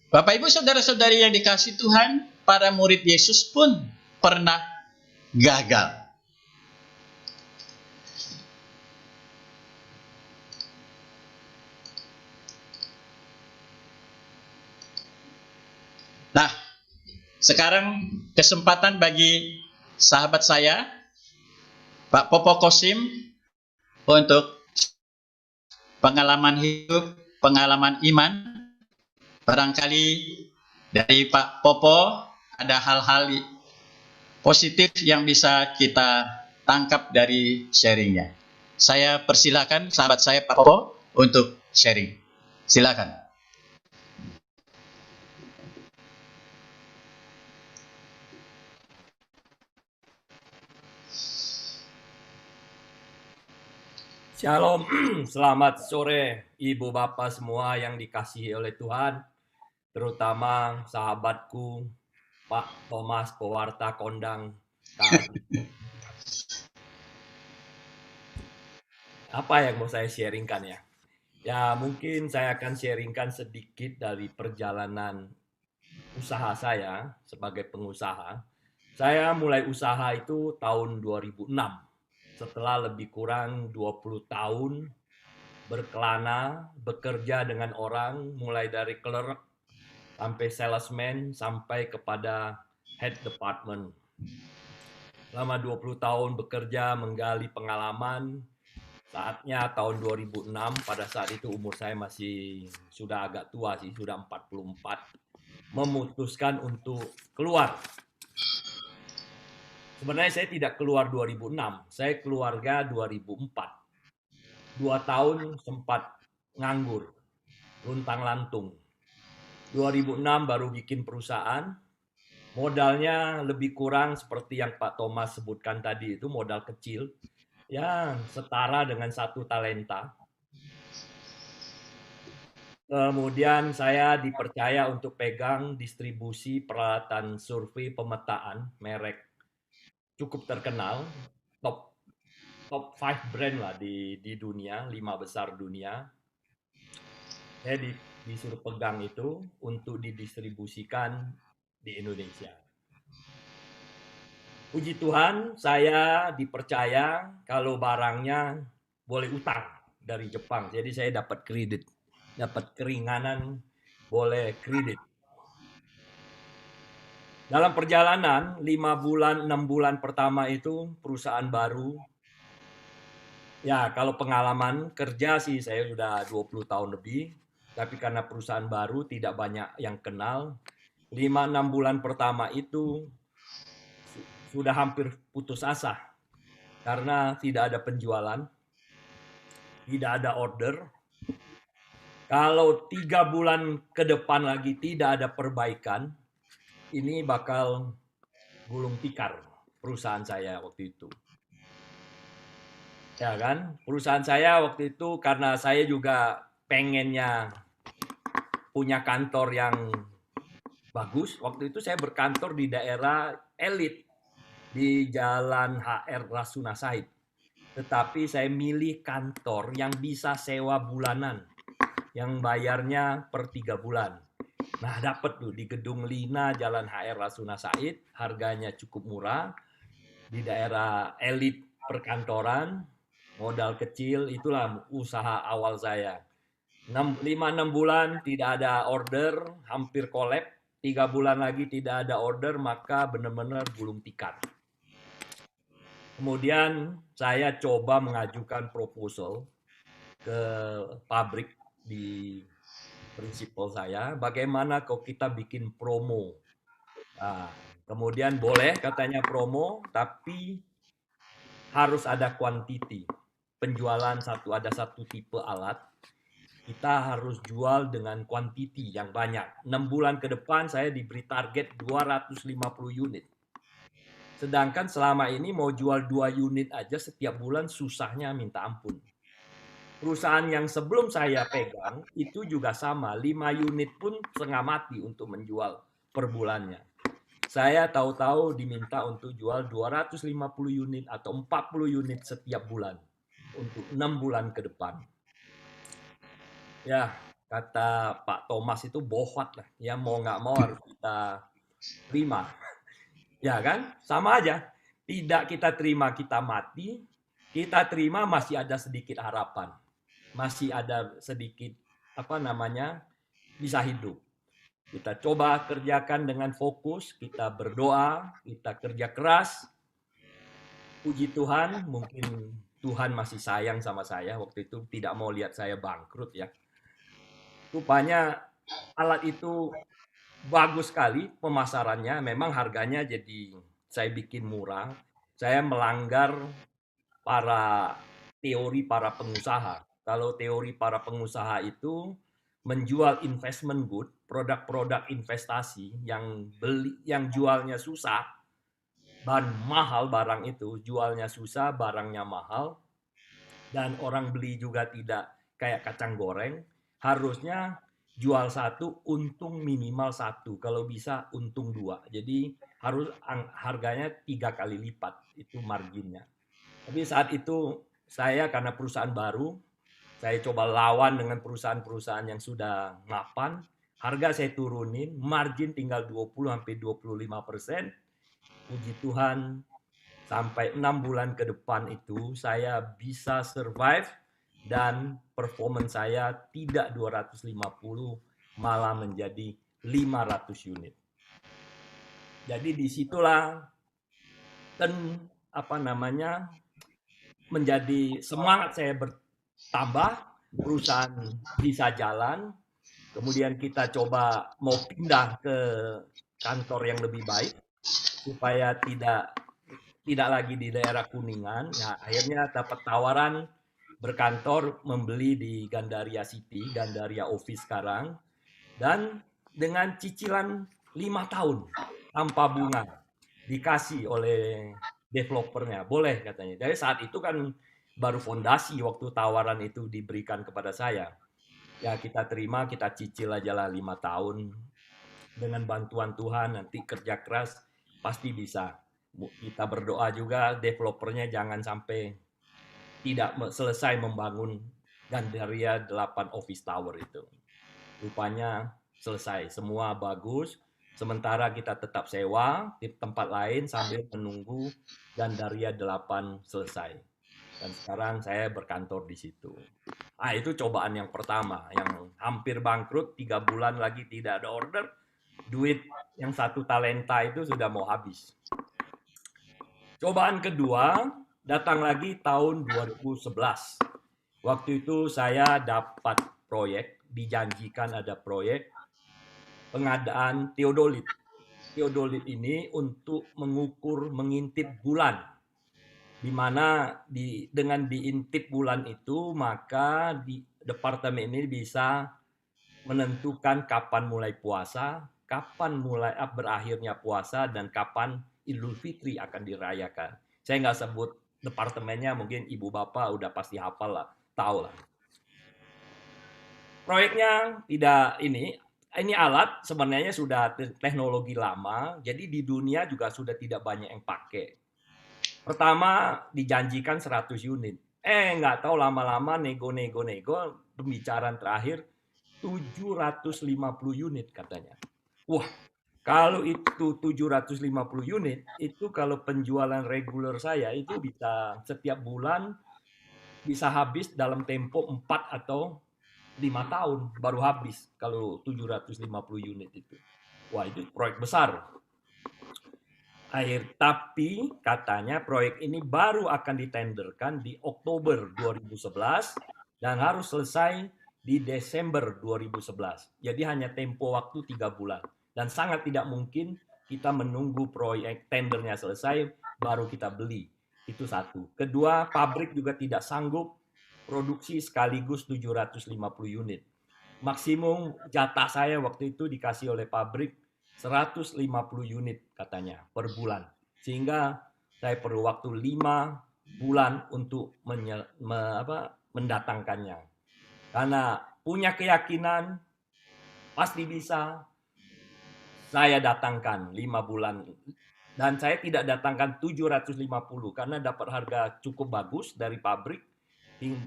Bapak Ibu saudara-saudari yang dikasihi Tuhan, para murid Yesus pun pernah gagal. Nah, sekarang kesempatan bagi sahabat saya, Pak Popo Kosim, untuk pengalaman hidup, pengalaman iman. Barangkali dari Pak Popo ada hal-hal positif yang bisa kita tangkap dari sharingnya. Saya persilakan sahabat saya Pak Popo untuk sharing. Silakan. Shalom, selamat sore Ibu Bapak semua yang dikasihi oleh Tuhan, terutama sahabatku Pak Thomas Pewarta Kondang KRI. Apa yang mau saya sharingkan ya? Ya mungkin saya akan sharingkan sedikit dari perjalanan usaha saya sebagai pengusaha. Saya mulai usaha itu tahun 2006. Setelah lebih kurang 20 tahun berkelana, bekerja dengan orang, mulai dari clerk, sampai salesman, sampai kepada head department. Selama 20 tahun bekerja, menggali pengalaman, saatnya tahun 2006, pada saat itu umur saya masih sudah agak tua sih, sudah 44, memutuskan untuk keluar. Sebenarnya saya tidak keluar 2006, saya keluarga 2004. 2 tahun sempat nganggur, luntang-lantung. 2006 baru bikin perusahaan, modalnya lebih kurang seperti yang Pak Thomas sebutkan tadi itu, modal kecil, ya setara dengan 1 talenta. Kemudian saya dipercaya untuk pegang distribusi peralatan survei pemetaan, merek cukup terkenal, top 5 brand lah di dunia, 5 besar dunia. Saya disuruh pegang itu untuk didistribusikan di Indonesia. Puji Tuhan, saya dipercaya kalau barangnya boleh utang dari Jepang. Jadi saya dapat kredit, dapat keringanan, boleh kredit. Dalam perjalanan 5 bulan, 6 bulan pertama itu perusahaan baru. Ya, kalau pengalaman kerja sih saya sudah 20 tahun lebih. Tapi karena perusahaan baru tidak banyak yang kenal. 5-6 bulan pertama itu sudah hampir putus asa. Karena tidak ada penjualan. Tidak ada order. Kalau 3 bulan ke depan lagi tidak ada perbaikan. ini bakal gulung tikar perusahaan saya waktu itu. Ya kan? Perusahaan saya waktu itu karena saya juga pengennya punya kantor yang bagus. Waktu itu saya berkantor di daerah elit di Jalan HR Rasuna Said. Tetapi saya milih kantor yang bisa sewa bulanan, yang bayarnya per 3 bulan. Nah, dapat tuh di Gedung Lina Jalan HR Rasuna Said, harganya cukup murah, di daerah elit perkantoran, modal kecil, itulah usaha awal saya. 5-6 bulan tidak ada order, hampir kolab, 3 bulan lagi tidak ada order, maka benar-benar gulung tikar. Kemudian saya coba mengajukan proposal ke pabrik di prinsipal saya, bagaimana kalau kita bikin promo. Nah, kemudian boleh katanya promo, tapi harus ada quantity. Penjualan ada satu tipe alat, kita harus jual dengan quantity yang banyak. 6 bulan ke depan saya diberi target 250 unit. Sedangkan selama ini mau jual 2 unit aja setiap bulan susahnya minta ampun. Perusahaan yang sebelum saya pegang itu juga sama, 5 unit pun setengah mati untuk menjual per bulannya. Saya tahu-tahu diminta untuk jual 250 unit atau 40 unit setiap bulan untuk 6 bulan ke depan. Ya, kata Pak Thomas itu bohwat lah. Ya mau nggak mau harus kita terima. Ya kan? Sama aja. Tidak kita terima kita mati, kita terima masih ada sedikit harapan. Masih ada sedikit bisa hidup. Kita coba kerjakan dengan fokus, kita berdoa, kita kerja keras. Puji Tuhan, mungkin Tuhan masih sayang sama saya. Waktu itu tidak mau lihat saya bangkrut ya. Rupanya alat itu bagus sekali pemasarannya, memang harganya jadi saya bikin murah. Saya melanggar teori para pengusaha. Kalau teori para pengusaha itu menjual investment good, produk-produk investasi yang jualnya susah dan mahal barang itu, jualnya susah, barangnya mahal, dan orang beli juga tidak kayak kacang goreng, harusnya jual 1, untung minimal 1. Kalau bisa untung 2. Jadi harus harganya 3 kali lipat. Itu marginnya. Tapi saat itu saya karena perusahaan baru, saya coba lawan dengan perusahaan-perusahaan yang sudah mapan. Harga saya turunin, margin tinggal 20-25%. Puji Tuhan, sampai 6 bulan ke depan itu saya bisa survive. Dan performance saya tidak 250, malah menjadi 500 unit. Jadi disitulah menjadi semangat saya bertambah, perusahaan bisa jalan, kemudian kita coba mau pindah ke kantor yang lebih baik, supaya tidak lagi di daerah Kuningan. Nah, akhirnya dapat tawaran berkantor membeli di Gandaria City, Gandaria Office sekarang, dan dengan cicilan 5 tahun tanpa bunga dikasih oleh developernya, boleh katanya. Jadi saat itu kan baru fondasi waktu tawaran itu diberikan kepada saya. Ya kita terima, kita cicil aja lah 5 tahun. Dengan bantuan Tuhan nanti kerja keras pasti bisa. Kita berdoa juga developernya jangan sampai tidak selesai membangun Gandaria 8 Office Tower itu. Rupanya selesai, semua bagus. Sementara kita tetap sewa di tempat lain sambil menunggu Gandaria 8 selesai. Dan sekarang saya berkantor di situ. Itu cobaan yang pertama, yang hampir bangkrut, 3 bulan lagi tidak ada order. Duit yang 1 talenta itu sudah mau habis. Cobaan kedua, datang lagi tahun 2011. Waktu itu saya dapat proyek, dijanjikan ada proyek pengadaan teodolit. Teodolit ini untuk mengintip bulan. Di mana dengan diintip bulan itu, maka di departemen ini bisa menentukan kapan mulai puasa, kapan mulai berakhirnya puasa dan kapan Idul Fitri akan dirayakan. Saya nggak sebut departemennya, mungkin ibu bapak udah pasti hafal lah, tahu lah. Proyeknya tidak ini alat sebenarnya sudah teknologi lama, jadi di dunia juga sudah tidak banyak yang pakai. Pertama dijanjikan 100 unit. Nggak tahu lama-lama nego, pembicaraan terakhir 750 unit katanya. Wah, kalau itu 750 unit, itu kalau penjualan reguler saya itu bisa setiap bulan bisa habis dalam tempo 4 atau 5 tahun baru habis kalau 750 unit itu. Wah, itu proyek besar. Tapi katanya proyek ini baru akan ditenderkan di Oktober 2011 dan harus selesai di Desember 2011. Jadi hanya tempo waktu 3 bulan. Dan sangat tidak mungkin kita menunggu proyek tendernya selesai baru kita beli. Itu satu. Kedua, pabrik juga tidak sanggup produksi sekaligus 750 unit. Maksimum jatah saya waktu itu dikasih oleh pabrik 150 unit katanya per bulan. Sehingga saya perlu waktu 5 bulan untuk mendatangkannya. Karena punya keyakinan pasti bisa, saya datangkan 5 bulan. Dan saya tidak datangkan 750 karena dapat harga cukup bagus dari pabrik.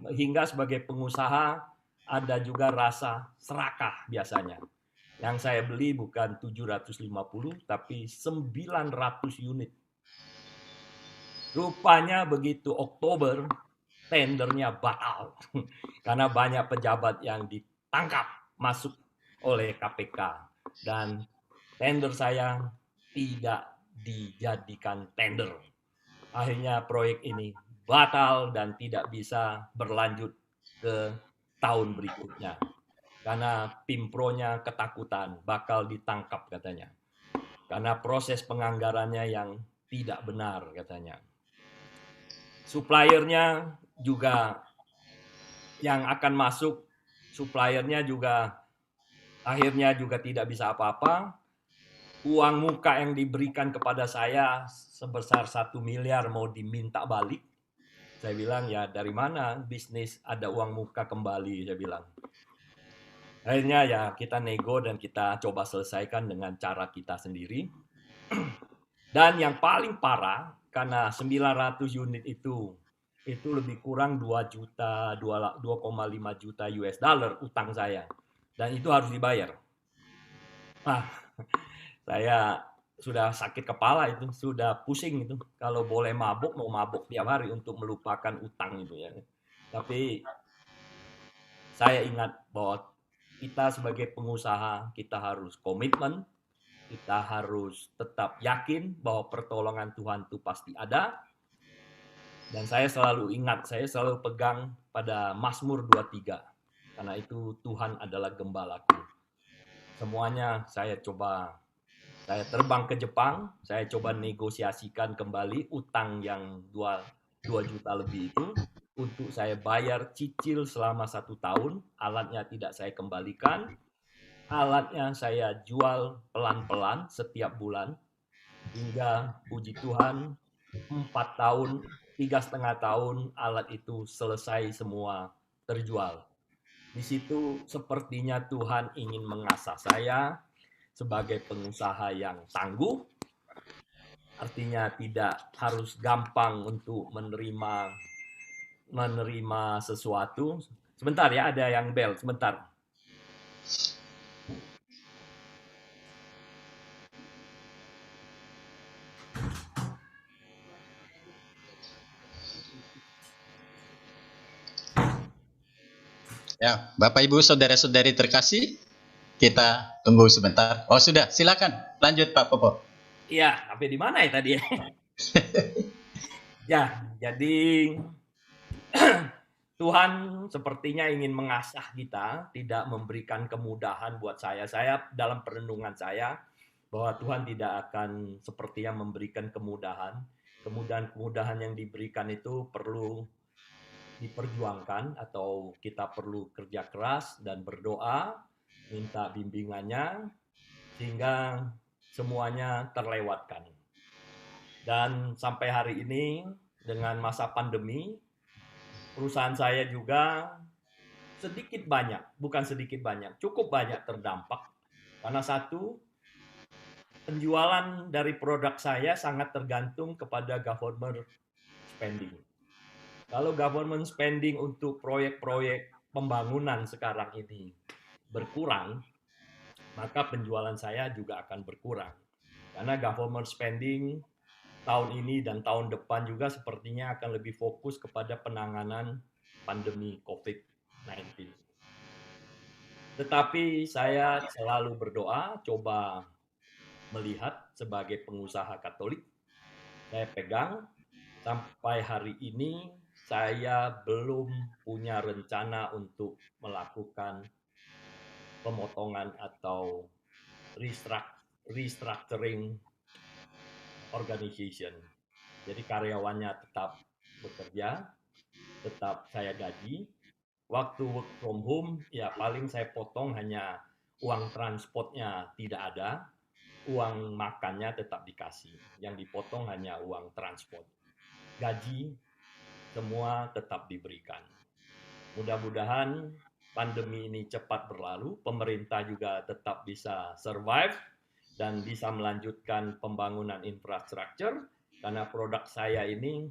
Hingga sebagai pengusaha ada juga rasa serakah biasanya. Yang saya beli bukan 750 tapi 900 unit. Rupanya begitu Oktober tendernya batal. Karena banyak pejabat yang ditangkap masuk oleh KPK. Dan tender saya tidak dijadikan tender. Akhirnya proyek ini batal dan tidak bisa berlanjut ke tahun berikutnya. Karena Pimpronya ketakutan bakal ditangkap katanya. Karena proses penganggarannya yang tidak benar katanya. Suppliernya juga yang akan masuk, suppliernya juga akhirnya juga tidak bisa apa-apa. Uang muka yang diberikan kepada saya sebesar 1 miliar mau diminta balik. Saya bilang, ya dari mana bisnis ada uang muka kembali, saya bilang. Akhirnya ya kita nego dan kita coba selesaikan dengan cara kita sendiri. Dan yang paling parah, karena 900 unit itu lebih kurang 2,5 juta US dollar utang saya. Dan itu harus dibayar. Nah, saya sudah sakit kepala itu, sudah pusing itu. Kalau boleh mabuk, mau mabuk tiap hari untuk melupakan utang itu ya. Tapi saya ingat bahwa kita sebagai pengusaha, kita harus komitmen, kita harus tetap yakin bahwa pertolongan Tuhan itu pasti ada. Dan saya selalu ingat, saya selalu pegang pada Mazmur 23. Karena itu Tuhan adalah gembalaku. Semuanya saya terbang ke Jepang, saya coba negosiasikan kembali utang yang 2 juta lebih itu untuk saya bayar cicil selama 1 tahun, alatnya tidak saya kembalikan, alatnya saya jual pelan-pelan setiap bulan, hingga puji Tuhan 4 tahun, 3,5 tahun alat itu selesai semua terjual. Di situ sepertinya Tuhan ingin mengasah saya sebagai pengusaha yang tangguh, artinya tidak harus gampang untuk menerima sesuatu. Sebentar ya, ada yang bel, sebentar. Ya, Bapak Ibu saudara-saudari terkasih, kita tunggu sebentar. Oh sudah, silakan lanjut Pak Popo. Iya, sampai di mana ya tadi? Ya, jadi Tuhan sepertinya ingin mengasah kita, tidak memberikan kemudahan buat saya. Saya dalam perenungan saya bahwa Tuhan tidak akan sepertinya memberikan kemudahan. Kemudahan yang diberikan itu perlu diperjuangkan atau kita perlu kerja keras dan berdoa, minta bimbingannya sehingga semuanya terlewatkan. Dan sampai hari ini dengan masa pandemi, perusahaan saya juga sedikit banyak, bukan sedikit banyak, cukup banyak terdampak. Karena satu, penjualan dari produk saya sangat tergantung kepada government spending. Kalau government spending untuk proyek-proyek pembangunan sekarang ini berkurang, maka penjualan saya juga akan berkurang. Karena government spending tahun ini dan tahun depan juga sepertinya akan lebih fokus kepada penanganan pandemi COVID-19. Tetapi saya selalu berdoa, coba melihat sebagai pengusaha Katolik, saya pegang sampai hari ini saya belum punya rencana untuk melakukan pemotongan atau restructuring organization. Jadi karyawannya tetap bekerja, tetap saya gaji. Waktu work from home, ya paling saya potong hanya uang transportnya tidak ada, uang makannya tetap dikasih. Yang dipotong hanya uang transport. Gaji semua tetap diberikan. Mudah-mudahan pandemi ini cepat berlalu, pemerintah juga tetap bisa survive dan bisa melanjutkan pembangunan infrastruktur, karena produk saya ini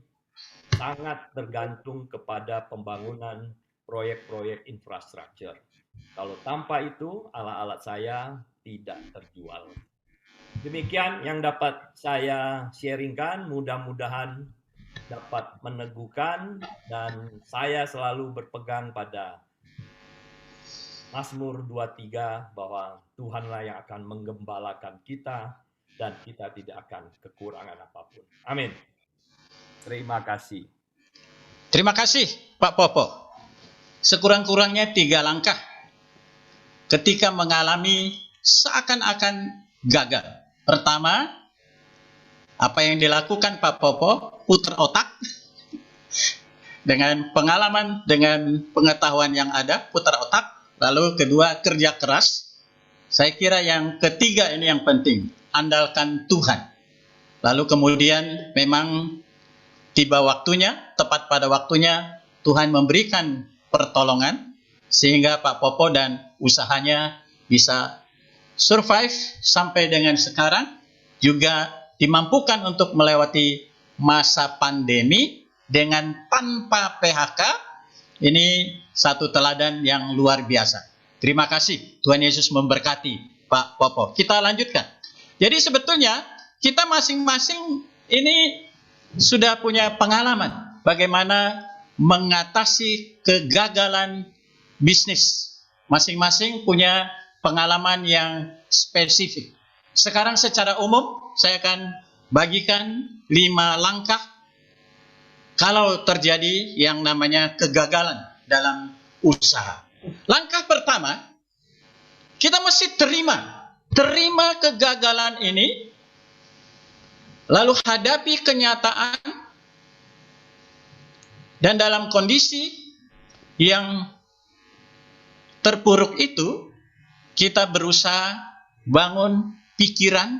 sangat tergantung kepada pembangunan proyek-proyek infrastruktur. Kalau tanpa itu, alat-alat saya tidak terjual. Demikian yang dapat saya sharingkan, mudah-mudahan dapat meneguhkan, dan saya selalu berpegang pada Mazmur 23 bahwa Tuhanlah yang akan menggembalakan kita dan kita tidak akan kekurangan apapun. Amin. Terima kasih. Terima kasih Pak Popo. Sekurang-kurangnya 3 langkah ketika mengalami seakan-akan gagal. Pertama, apa yang dilakukan Pak Popo, putar otak. Dengan pengalaman, dengan pengetahuan yang ada, putar otak. Lalu kedua, kerja keras. Saya kira yang ketiga ini yang penting, andalkan Tuhan. Lalu kemudian memang tiba waktunya, tepat pada waktunya, Tuhan memberikan pertolongan, sehingga Pak Popo dan usahanya bisa survive sampai dengan sekarang, juga dimampukan untuk melewati masa pandemi dengan tanpa PHK. Ini satu teladan yang luar biasa. Terima kasih. Tuhan Yesus memberkati Pak Popo. Kita lanjutkan. Jadi sebetulnya kita masing-masing ini sudah punya pengalaman bagaimana mengatasi kegagalan bisnis. Masing-masing punya pengalaman yang spesifik. Sekarang secara umum saya akan bagikan 5 langkah kalau terjadi yang namanya kegagalan dalam usaha. Langkah pertama, kita mesti terima kegagalan ini, lalu hadapi kenyataan, dan dalam kondisi yang terpuruk itu, kita berusaha bangun pikiran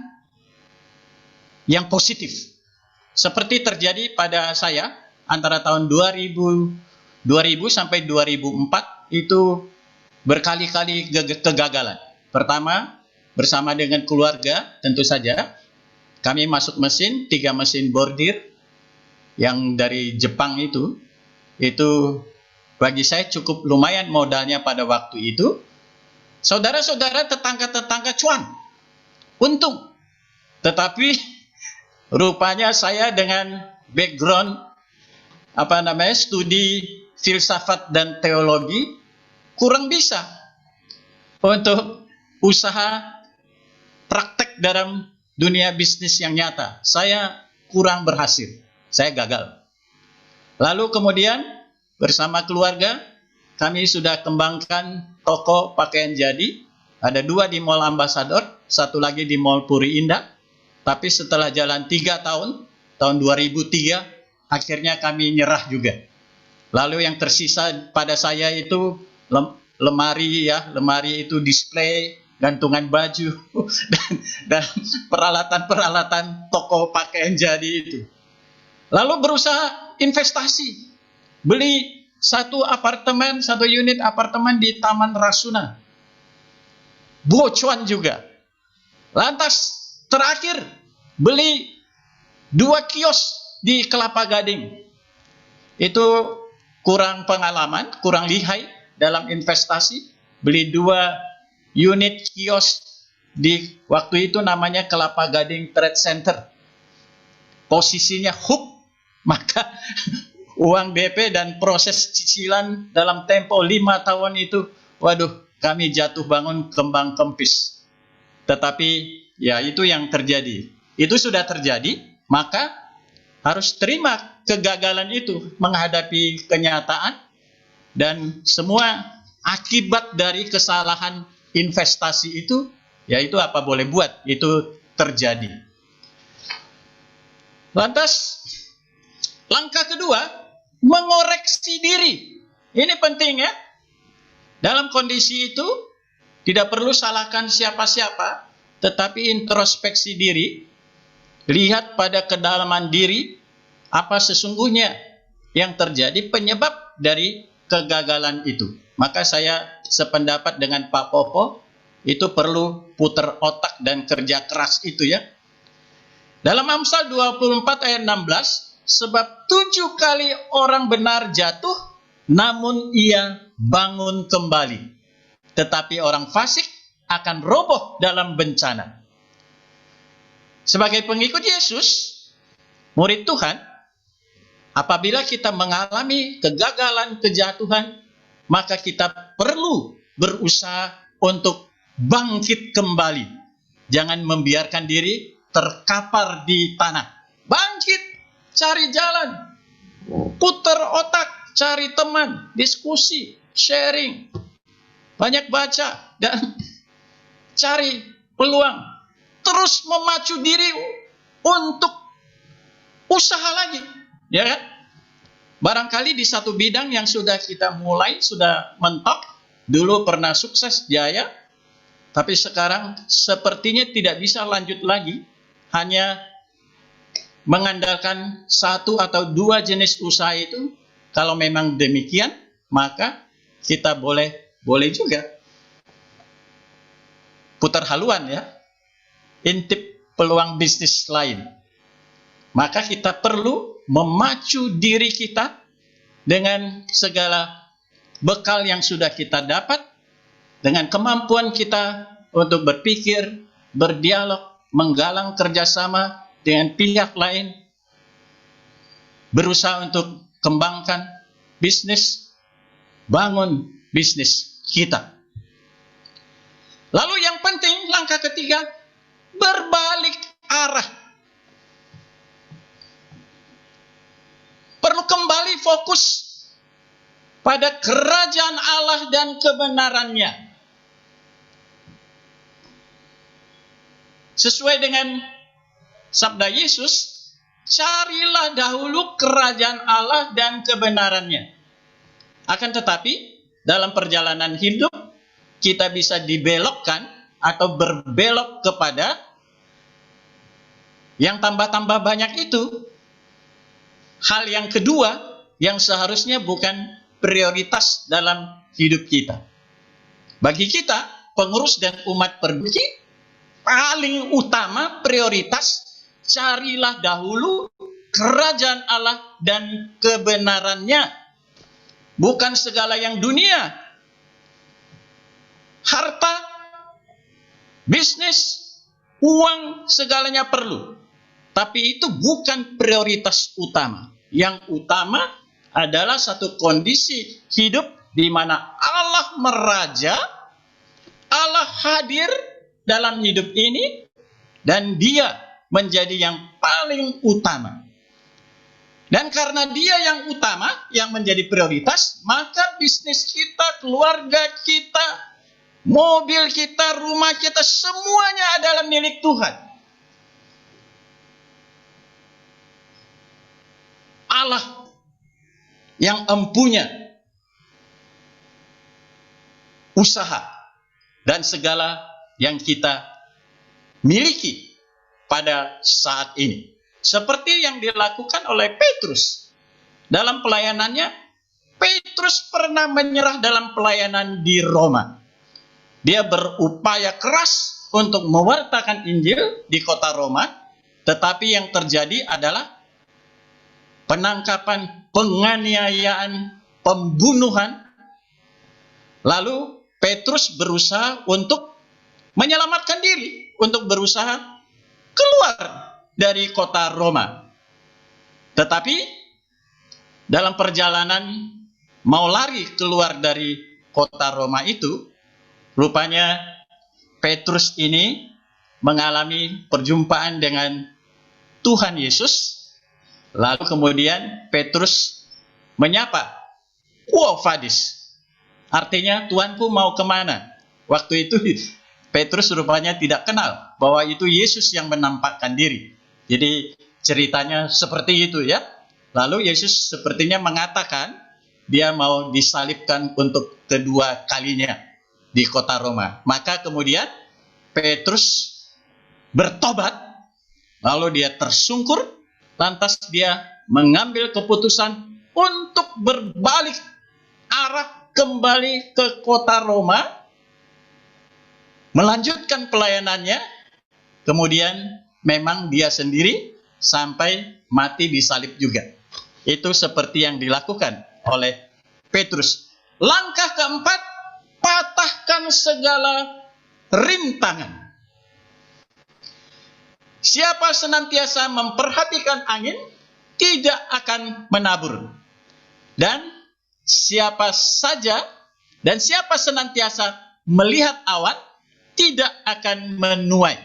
yang positif. Seperti terjadi pada saya, antara tahun 2000 sampai 2004 itu berkali-kali kegagalan. Pertama, bersama dengan keluarga tentu saja, kami masuk mesin, 3 mesin bordir yang dari Jepang itu bagi saya cukup lumayan modalnya pada waktu itu. Saudara-saudara, tetangga-tetangga cuan, untung. Tetapi rupanya saya dengan background studi filsafat dan teologi kurang bisa untuk usaha praktek dalam dunia bisnis yang nyata. Saya kurang berhasil, saya gagal. Lalu kemudian bersama keluarga kami sudah kembangkan toko pakaian jadi. Ada 2 di Mall Ambassador, 1 lagi di Mall Puri Indah. Tapi setelah jalan 3 tahun, tahun 2003, akhirnya kami nyerah juga. Lalu yang tersisa pada saya itu lemari itu display gantungan baju, dan peralatan-peralatan toko pakaian jadi itu. Lalu berusaha investasi, beli satu unit apartemen di Taman Rasuna, bocuan juga. Lantas terakhir beli 2 kios di Kelapa Gading. Itu kurang pengalaman, kurang lihai dalam investasi. Beli 2 unit kios di waktu itu namanya Kelapa Gading Trade Center. Posisinya hub, maka uang DP dan proses cicilan dalam tempo 5 tahun itu, waduh, kami jatuh bangun kembang kempis. Tetapi ya itu yang terjadi. Itu sudah terjadi, maka harus terima kegagalan itu, menghadapi kenyataan, dan semua akibat dari kesalahan investasi itu, yaitu apa boleh buat, itu terjadi. Lantas, langkah kedua, mengoreksi diri. Ini penting ya. Dalam kondisi itu, tidak perlu salahkan siapa-siapa, tetapi introspeksi diri, lihat pada kedalaman diri, apa sesungguhnya yang terjadi penyebab dari kegagalan itu. Maka saya sependapat dengan Pak Popo, itu perlu putar otak dan kerja keras itu ya. Dalam Amsal 24 ayat 16, sebab 7 kali orang benar jatuh, namun ia bangun kembali. Tetapi orang fasik akan roboh dalam bencana. Sebagai pengikut Yesus, murid Tuhan, apabila kita mengalami kegagalan, kejatuhan, maka kita perlu berusaha untuk bangkit kembali. Jangan membiarkan diri terkapar di tanah. Bangkit, cari jalan, putar otak, cari teman, diskusi, sharing, banyak baca, dan cari peluang. Terus memacu diri untuk usaha lagi, ya kan? Barangkali di satu bidang yang sudah kita mulai, sudah mentok, dulu pernah sukses, jaya, tapi sekarang sepertinya tidak bisa lanjut lagi, hanya mengandalkan 1 atau 2 jenis usaha itu. Kalau memang demikian, maka kita boleh juga putar haluan ya, intip peluang bisnis lain. Maka kita perlu memacu diri kita dengan segala bekal yang sudah kita dapat, dengan kemampuan kita untuk berpikir, berdialog, menggalang kerjasama dengan pihak lain, berusaha untuk kembangkan bisnis, bangun bisnis kita. Lalu yang penting, langkah ketiga, berbalik arah. Perlu kembali fokus pada kerajaan Allah dan kebenarannya. Sesuai dengan sabda Yesus, carilah dahulu kerajaan Allah dan kebenarannya. Akan tetapi, dalam perjalanan hidup, kita bisa dibelokkan atau berbelok kepada yang tambah-tambah banyak itu. Hal yang kedua, yang seharusnya bukan prioritas dalam hidup kita. Bagi kita, pengurus dan umat perbuki, paling utama prioritas, carilah dahulu kerajaan Allah dan kebenarannya. Bukan segala yang dunia. Harta, bisnis, uang, segalanya perlu. Tapi itu bukan prioritas utama. Yang utama adalah satu kondisi hidup di mana Allah meraja, Allah hadir dalam hidup ini, dan Dia menjadi yang paling utama. Dan karena Dia yang utama, yang menjadi prioritas, maka bisnis kita, keluarga kita, mobil kita, rumah kita, semuanya adalah milik Tuhan. Allah yang empunya usaha dan segala yang kita miliki pada saat ini. Seperti yang dilakukan oleh Petrus dalam pelayanannya. Petrus pernah menyerah dalam pelayanan di Roma. Dia berupaya keras untuk mewartakan Injil di kota Roma, tetapi yang terjadi adalah penangkapan, penganiayaan, pembunuhan. Lalu Petrus berusaha untuk menyelamatkan diri, untuk berusaha keluar dari kota Roma. Tetapi dalam perjalanan mau lari keluar dari kota Roma itu, rupanya Petrus ini mengalami perjumpaan dengan Tuhan Yesus. Lalu kemudian Petrus menyapa, "Wow, Fadis." Artinya, "Tuanku mau kemana?" Waktu itu Petrus rupanya tidak kenal bahwa itu Yesus yang menampakkan diri. Jadi ceritanya seperti itu ya. Lalu Yesus sepertinya mengatakan dia mau disalibkan untuk kedua kalinya di kota Roma. Maka kemudian Petrus bertobat, lalu dia tersungkur, lantas dia mengambil keputusan untuk berbalik arah kembali ke kota Roma, melanjutkan pelayanannya. Kemudian memang dia sendiri sampai mati disalib juga. Itu seperti yang dilakukan oleh Petrus. Langkah keempat, patahkan segala rintangan. Siapa senantiasa memperhatikan angin, tidak akan menabur. Dan siapa senantiasa melihat awan, tidak akan menuai.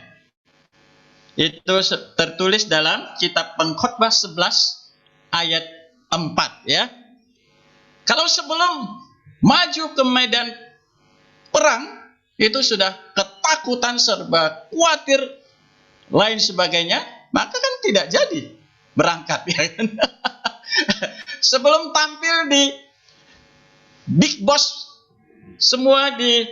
Itu tertulis dalam kitab Pengkhotbah 11 ayat 4 ya. Kalau sebelum maju ke medan perang, itu sudah ketakutan, serba khawatir, lain sebagainya, maka kan tidak jadi berangkat ya kan? Sebelum tampil di Big Boss, semua di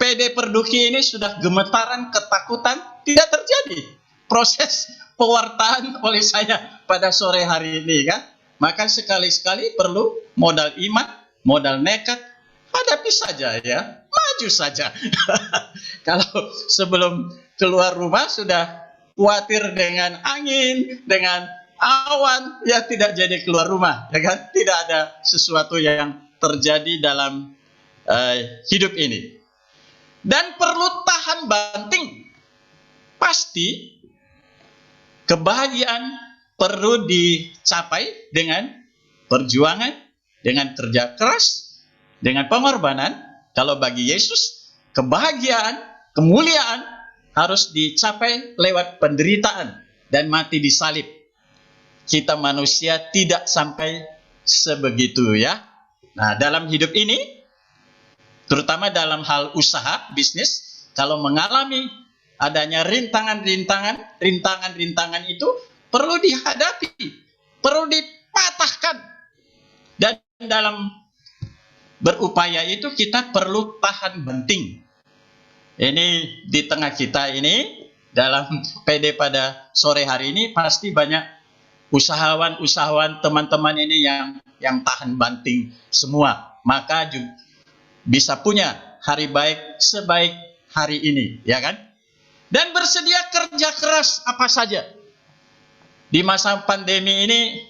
PD Perduki ini sudah gemetaran, ketakutan, tidak terjadi proses pewartaan oleh saya pada sore hari ini kan. Maka sekali-sekali perlu modal iman, modal nekat, hadapi saja ya, maju saja. Kalau sebelum keluar rumah sudah khawatir dengan angin, dengan awan, ya tidak jadi keluar rumah, ya kan? Tidak ada sesuatu yang terjadi dalam hidup ini. Dan perlu tahan banting. Pasti kebahagiaan perlu dicapai dengan perjuangan, dengan kerja keras, dengan pengorbanan. Kalau bagi Yesus, kebahagiaan, kemuliaan harus dicapai lewat penderitaan dan mati disalib. Kita manusia tidak sampai sebegitu ya. Nah, dalam hidup ini, terutama dalam hal usaha, bisnis, kalau mengalami adanya rintangan-rintangan itu perlu dihadapi, perlu dipatahkan. Dan dalam berupaya itu kita perlu tahan banting. Ini di tengah kita ini, dalam PD pada sore hari ini, pasti banyak usahawan-usahawan teman-teman ini yang tahan banting semua. Maka juga bisa punya hari baik sebaik hari ini, ya kan? Dan bersedia kerja keras apa saja. Di masa pandemi ini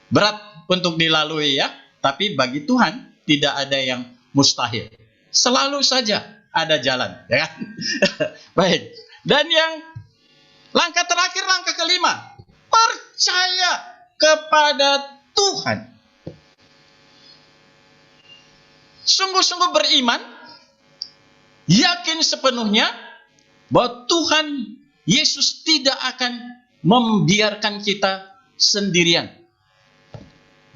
berat untuk dilalui ya, tapi bagi Tuhan tidak ada yang mustahil. Selalu saja ada jalan, ya kan? Baik. Dan yang langkah terakhir, langkah kelima, percaya kepada Tuhan. Sungguh-sungguh beriman, yakin sepenuhnya bahwa Tuhan Yesus tidak akan membiarkan kita sendirian,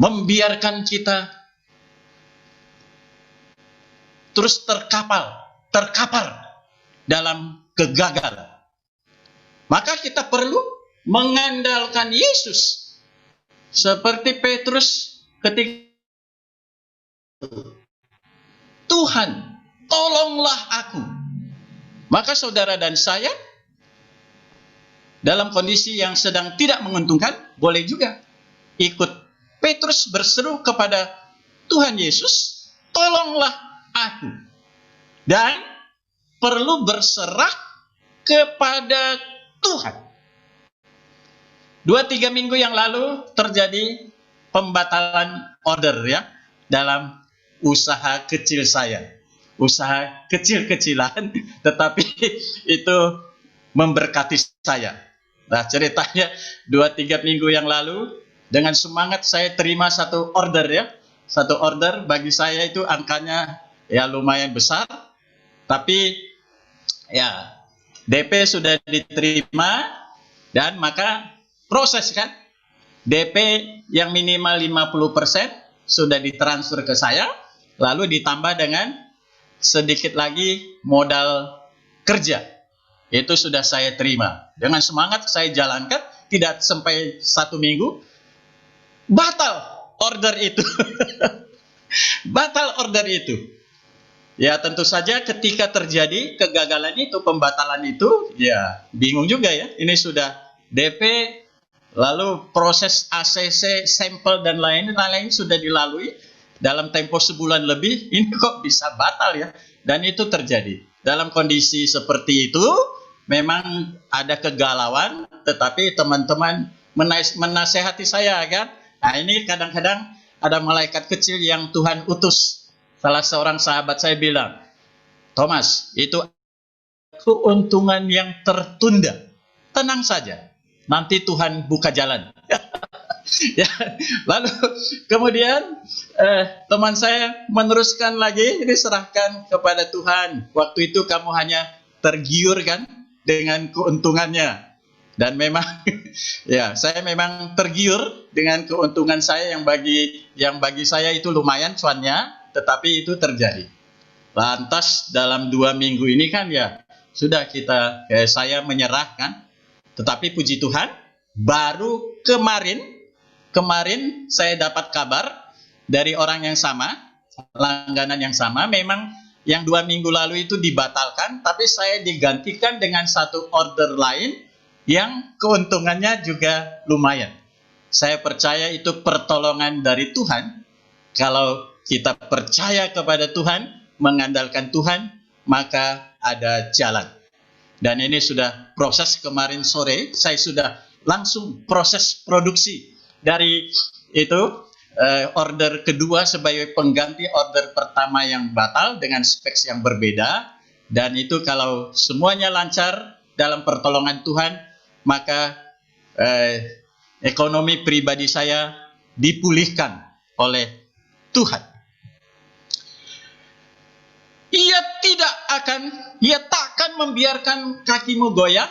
membiarkan kita terus terkapar dalam kegagalan. Maka kita perlu mengandalkan Yesus, seperti Petrus ketika, "Tuhan, tolonglah aku." Maka saudara dan saya dalam kondisi yang sedang tidak menguntungkan, boleh juga ikut Petrus berseru kepada Tuhan Yesus, tolonglah aku. Dan perlu berserah kepada Tuhan. 2-3 minggu yang lalu terjadi pembatalan order ya dalam usaha kecil saya. Usaha kecil-kecilan tetapi itu memberkati saya. Nah, ceritanya 2-3 minggu yang lalu dengan semangat saya terima satu order ya. Satu order bagi saya itu angkanya ya lumayan besar. Tapi ya DP sudah diterima dan maka proses kan DP yang minimal 50% sudah ditransfer ke saya, lalu ditambah dengan sedikit lagi modal kerja. Itu sudah saya terima. Dengan semangat saya jalankan, tidak sampai 1 minggu, batal order itu. Batal order itu. Ya tentu saja ketika terjadi kegagalan itu, pembatalan itu, ya bingung juga ya. Ini sudah DP, lalu proses ACC, sampel dan lain-lain sudah dilalui dalam tempo sebulan lebih. Ini kok bisa batal ya? Dan itu terjadi. Dalam kondisi seperti itu, memang ada kegalauan, tetapi teman-teman menasehati saya kan. Nah ini kadang-kadang ada malaikat kecil yang Tuhan utus. Salah seorang sahabat saya bilang, Thomas, itu keuntungan yang tertunda. Tenang saja, nanti Tuhan buka jalan. Ya, lalu kemudian teman saya meneruskan lagi, ini serahkan kepada Tuhan. Waktu itu kamu hanya tergiur kan dengan keuntungannya. Dan memang ya saya memang tergiur dengan keuntungan saya yang bagi saya itu lumayan cuannya, tetapi itu terjadi. Lantas dalam 2 minggu ini kan ya sudah saya menyerahkan, tetapi puji Tuhan baru kemarin saya dapat kabar dari orang yang sama, langganan yang sama, memang yang 2 minggu lalu itu dibatalkan, tapi saya digantikan dengan satu order lain yang keuntungannya juga lumayan. Saya percaya itu pertolongan dari Tuhan. Kalau kita percaya kepada Tuhan, mengandalkan Tuhan, maka ada jalan. Dan ini sudah proses kemarin sore, saya sudah langsung proses produksi dari itu order kedua sebagai pengganti order pertama yang batal dengan spek yang berbeda. Dan itu kalau semuanya lancar dalam pertolongan Tuhan, maka ekonomi pribadi saya dipulihkan oleh Tuhan. Ia takkan membiarkan kakimu goyah,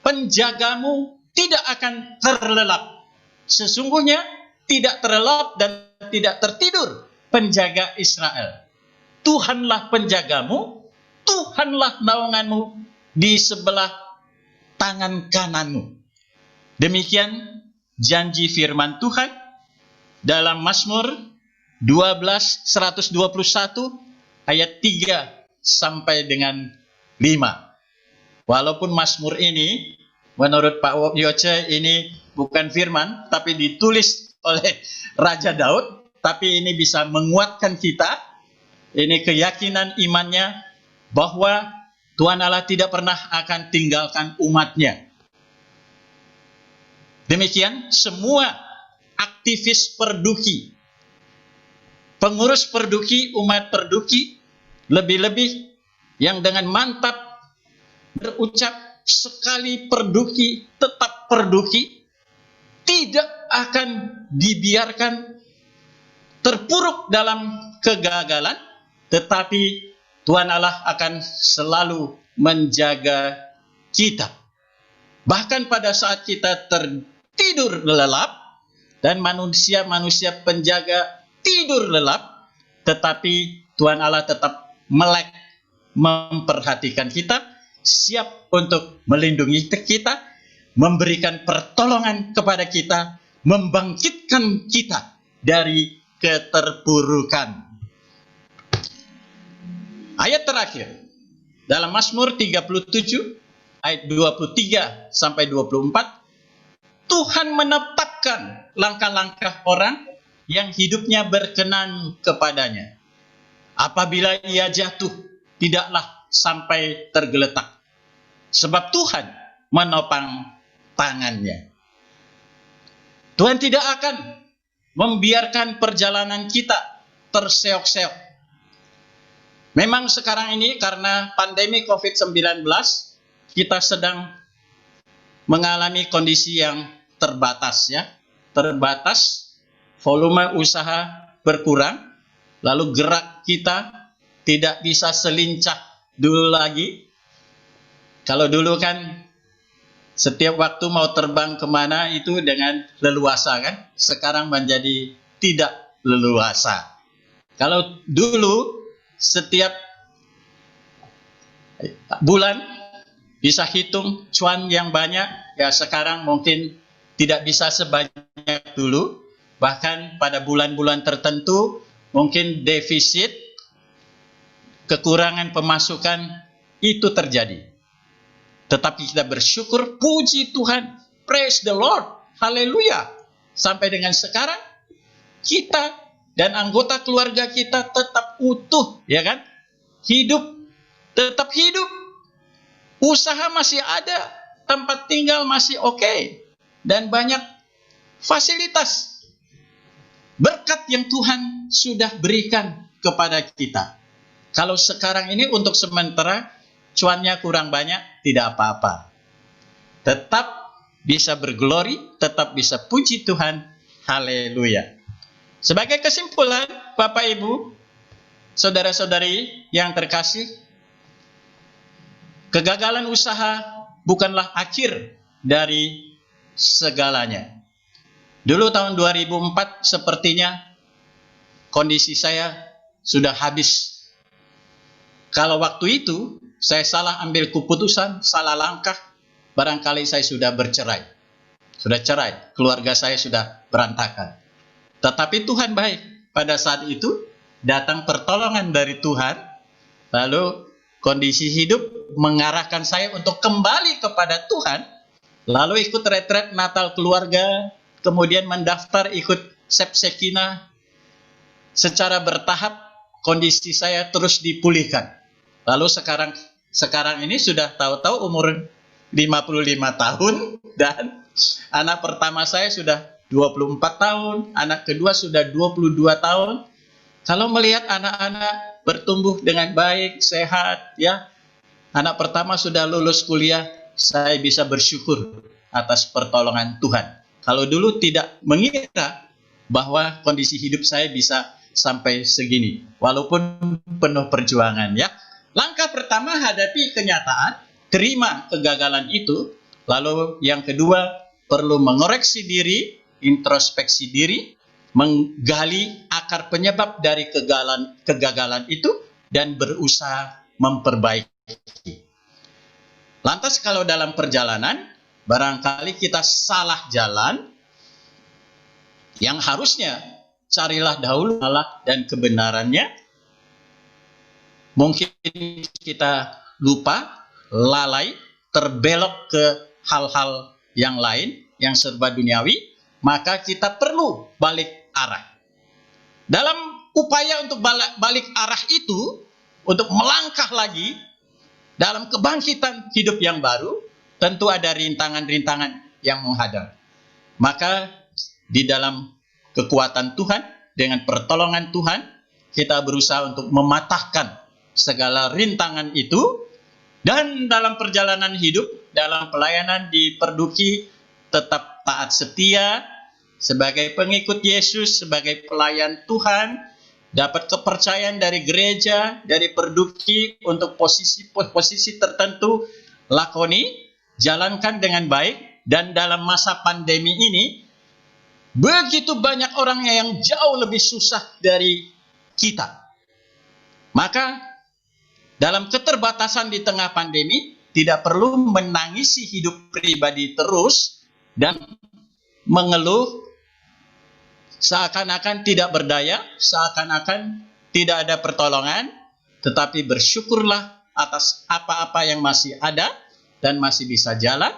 penjagamu tidak akan terlelap. Sesungguhnya tidak terlelap dan tidak tertidur penjaga Israel. Tuhanlah penjagamu, Tuhanlah naunganmu di sebelah tangan kananmu. Demikian janji firman Tuhan dalam Mazmur 121 ayat 3 sampai dengan 5. Walaupun Mazmur ini menurut Pak Yoce ini bukan firman tapi ditulis oleh Raja Daud, tapi ini bisa menguatkan kita. Ini keyakinan imannya bahwa Tuhan Allah tidak pernah akan tinggalkan umatnya. Demikian semua aktivis Perduki, pengurus Perduki, umat Perduki, lebih-lebih yang dengan mantap berucap sekali Perduki tetap Perduki, tidak akan dibiarkan terpuruk dalam kegagalan, tetapi Tuhan Allah akan selalu menjaga kita. Bahkan pada saat kita tertidur lelap, dan manusia-manusia penjaga tidur lelap, tetapi Tuhan Allah tetap melek memperhatikan kita, siap untuk melindungi kita, memberikan pertolongan kepada kita, membangkitkan kita dari keterpurukan. Ayat terakhir, dalam Mazmur 37 ayat 23 sampai 24, Tuhan menetapkan langkah-langkah orang yang hidupnya berkenan kepadanya. Apabila ia jatuh, tidaklah sampai tergeletak, sebab Tuhan menopang tangannya. Tuhan tidak akan membiarkan perjalanan kita terseok-seok. Memang sekarang ini karena pandemi COVID-19, kita sedang mengalami kondisi yang terbatas, ya. Terbatas, volume usaha berkurang, lalu gerak kita tidak bisa selincah dulu lagi. Kalau dulu kan setiap waktu mau terbang kemana itu dengan leluasa kan, sekarang menjadi tidak leluasa. Kalau dulu setiap bulan bisa hitung cuan yang banyak, ya sekarang mungkin tidak bisa sebanyak dulu. Bahkan pada bulan-bulan tertentu mungkin defisit, kekurangan pemasukan itu terjadi. Tetapi kita bersyukur, puji Tuhan, praise the Lord, haleluya. Sampai dengan sekarang kita dan anggota keluarga kita tetap utuh, ya kan? Hidup, tetap hidup. Usaha masih ada, tempat tinggal masih oke, dan banyak fasilitas. Berkat yang Tuhan sudah berikan kepada kita. Kalau sekarang ini untuk sementara cuannya kurang banyak, tidak apa-apa. Tetap bisa berglori, tetap bisa puji Tuhan. Haleluya. Sebagai kesimpulan, Bapak Ibu, saudara-saudari yang terkasih, kegagalan usaha bukanlah akhir dari segalanya. Dulu tahun 2004 sepertinya kondisi saya sudah habis. Kalau waktu itu saya salah ambil keputusan, salah langkah, barangkali saya sudah bercerai. Sudah cerai, keluarga saya sudah berantakan. Tetapi Tuhan baik. Pada saat itu datang pertolongan dari Tuhan. Lalu kondisi hidup mengarahkan saya untuk kembali kepada Tuhan. Lalu ikut retret Natal keluarga, kemudian mendaftar ikut Sepsekina. Secara bertahap kondisi saya terus dipulihkan. Lalu sekarang ini sudah tahu-tahu umur 55 tahun dan anak pertama saya sudah 24 tahun, anak kedua sudah 22 tahun. Kalau melihat anak-anak bertumbuh dengan baik, sehat, ya. Anak pertama sudah lulus kuliah, saya bisa bersyukur atas pertolongan Tuhan. Kalau dulu tidak mengira bahwa kondisi hidup saya bisa sampai segini, walaupun penuh perjuangan, ya. Langkah pertama, hadapi kenyataan, terima kegagalan itu. Lalu yang kedua, perlu mengoreksi diri, introspeksi diri, menggali akar penyebab dari kegagalan itu, dan berusaha memperbaiki. Lantas kalau dalam perjalanan, barangkali kita salah jalan, yang harusnya carilah dahulu Allah dan kebenarannya. Mungkin kita lupa, lalai, terbelok ke hal-hal yang lain, yang serba duniawi, maka kita perlu balik arah. Dalam upaya untuk balik arah itu, untuk melangkah lagi dalam kebangkitan hidup yang baru, tentu ada rintangan-rintangan yang menghadang. Maka di dalam kekuatan Tuhan, dengan pertolongan Tuhan, kita berusaha untuk mematahkan segala rintangan itu, dan dalam perjalanan hidup, dalam pelayanan di Perduki, tetap taat setia sebagai pengikut Yesus, sebagai pelayan Tuhan, dapat kepercayaan dari gereja, dari Perduki untuk posisi tertentu, lakoni, jalankan dengan baik. Dan dalam masa pandemi ini, begitu banyak orangnya yang jauh lebih susah dari kita. Maka dalam keterbatasan di tengah pandemi, tidak perlu menangisi hidup pribadi terus dan mengeluh seakan-akan tidak berdaya, seakan-akan tidak ada pertolongan, tetapi bersyukurlah atas apa-apa yang masih ada dan masih bisa jalan.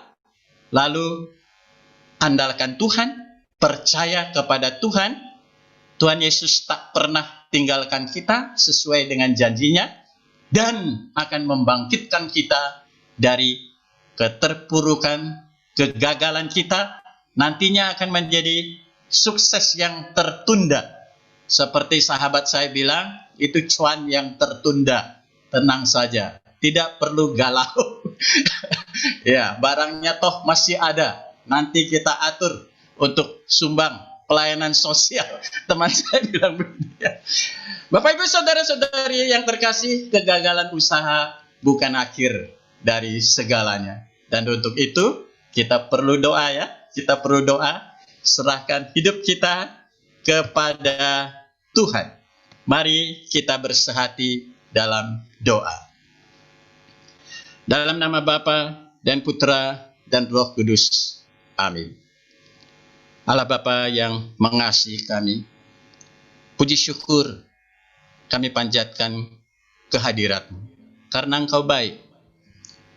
Lalu andalkan Tuhan, percaya kepada Tuhan. Tuhan Yesus tak pernah tinggalkan kita sesuai dengan janjinya dan akan membangkitkan kita dari keterpurukan, kegagalan kita. Nantinya akan menjadi sukses yang tertunda. Seperti sahabat saya bilang, itu cuan yang tertunda. Tenang saja, tidak perlu galau. Ya, barangnya toh masih ada. Nanti kita atur untuk sumbang pelayanan sosial. Teman saya bilang begitu. Bapak Ibu saudara-saudari yang terkasih, kegagalan usaha bukan akhir dari segalanya. Dan untuk itu kita perlu doa ya. Kita perlu doa, serahkan hidup kita kepada Tuhan. Mari kita bersehati dalam doa. Dalam nama Bapa dan Putra dan Roh Kudus. Amin. Allah Bapa yang mengasihi kami, puji syukur kami panjatkan kehadirat-Mu, karena Engkau baik.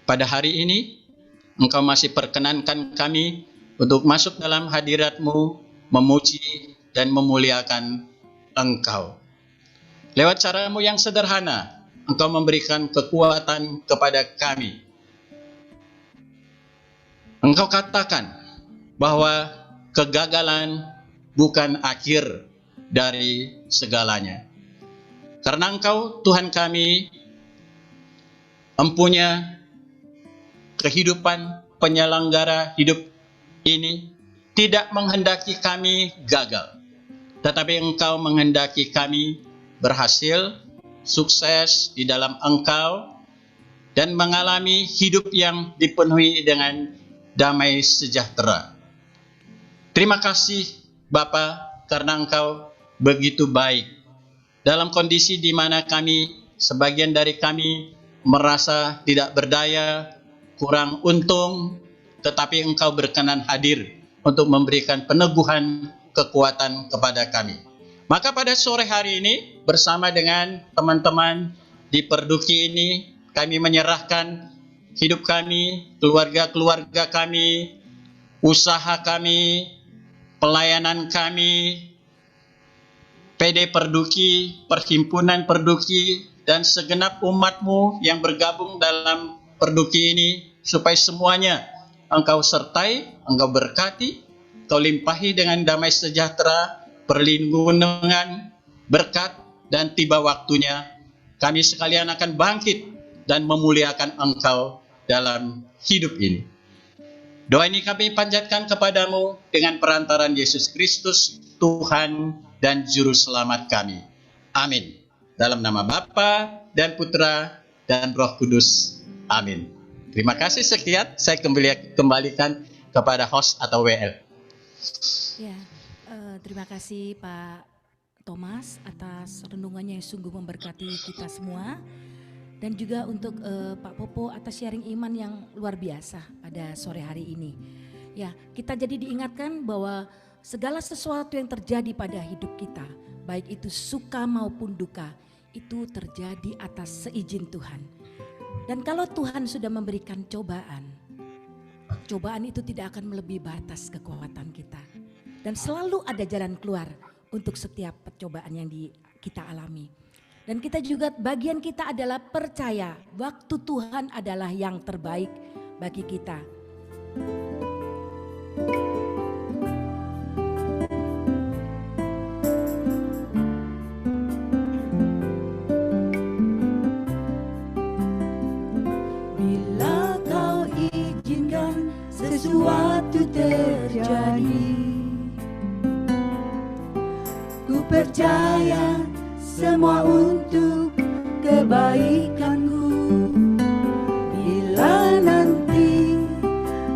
Pada hari ini, Engkau masih perkenankan kami untuk masuk dalam hadirat-Mu, memuji dan memuliakan Engkau. Lewat cara-Mu yang sederhana, Engkau memberikan kekuatan kepada kami. Engkau katakan bahwa kegagalan bukan akhir dari segalanya. Karena Engkau, Tuhan kami, empunya kehidupan penyelenggara hidup ini tidak menghendaki kami gagal. Tetapi Engkau menghendaki kami berhasil, sukses di dalam Engkau, dan mengalami hidup yang dipenuhi dengan damai sejahtera. Terima kasih Bapa, karena Engkau begitu baik. Dalam kondisi di mana kami, sebagian dari kami merasa tidak berdaya, kurang untung, tetapi Engkau berkenan hadir untuk memberikan peneguhan kekuatan kepada kami. Maka pada sore hari ini, bersama dengan teman-teman di Perduki ini, kami menyerahkan hidup kami, keluarga-keluarga kami, usaha kami, pelayanan kami, PD Perduki, Perhimpunan Perduki, dan segenap umat-Mu yang bergabung dalam Perduki ini, supaya semuanya Engkau sertai, Engkau berkati, Engkau limpahi dengan damai sejahtera, perlindungan, berkat, dan tiba waktunya kami sekalian akan bangkit dan memuliakan Engkau dalam hidup ini. Doa ini kami panjatkan kepadamu dengan perantaran Yesus Kristus, Tuhan dan Juru Selamat kami. Amin. Dalam nama Bapa dan Putra dan Roh Kudus. Amin. Terima kasih sekian. Saya kembalikan kepada host atau WL. Ya, terima kasih Pak Thomas atas renungannya yang sungguh memberkati kita semua. Dan juga untuk Pak Popo atas sharing iman yang luar biasa pada sore hari ini. Ya, kita jadi diingatkan bahwa segala sesuatu yang terjadi pada hidup kita, baik itu suka maupun duka, itu terjadi atas seizin Tuhan. Dan kalau Tuhan sudah memberikan cobaan, cobaan itu tidak akan melebihi batas kekuatan kita. Dan selalu ada jalan keluar untuk setiap percobaan yang kita alami. Dan kita juga, bagian kita adalah percaya waktu Tuhan adalah yang terbaik bagi kita. Bila Kau izinkan sesuatu terjadi, ku percaya semua untuk kebaikanku. Bila nanti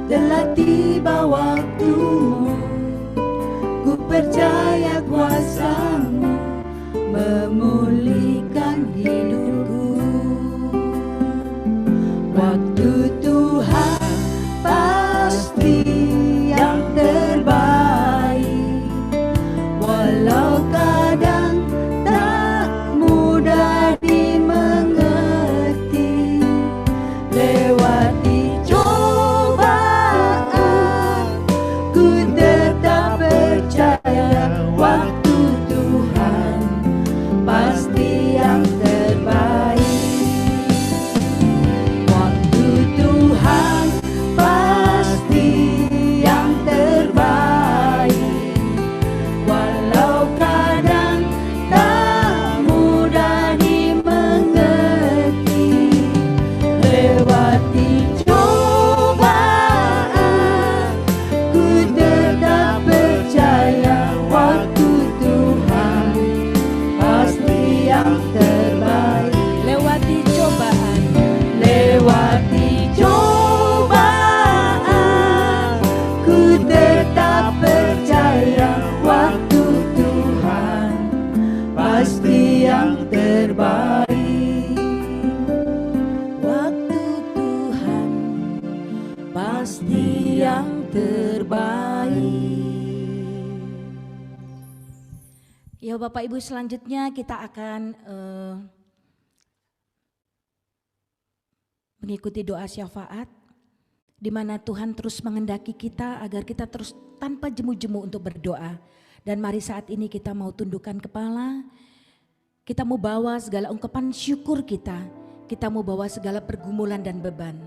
telah tiba waktumu, ku percaya kuasa-Mu memulihkan hidupku. Waktu Tuhan pasti yang terbaik, walau kadang tak mudah dimengerti. Ya Bapak Ibu, selanjutnya kita akan mengikuti doa syafaat, di mana Tuhan terus mengendaki kita agar kita terus tanpa jemu-jemu untuk berdoa. Dan mari saat ini kita mau tundukkan kepala, kita mau bawa segala ungkapan syukur kita mau bawa segala pergumulan dan beban.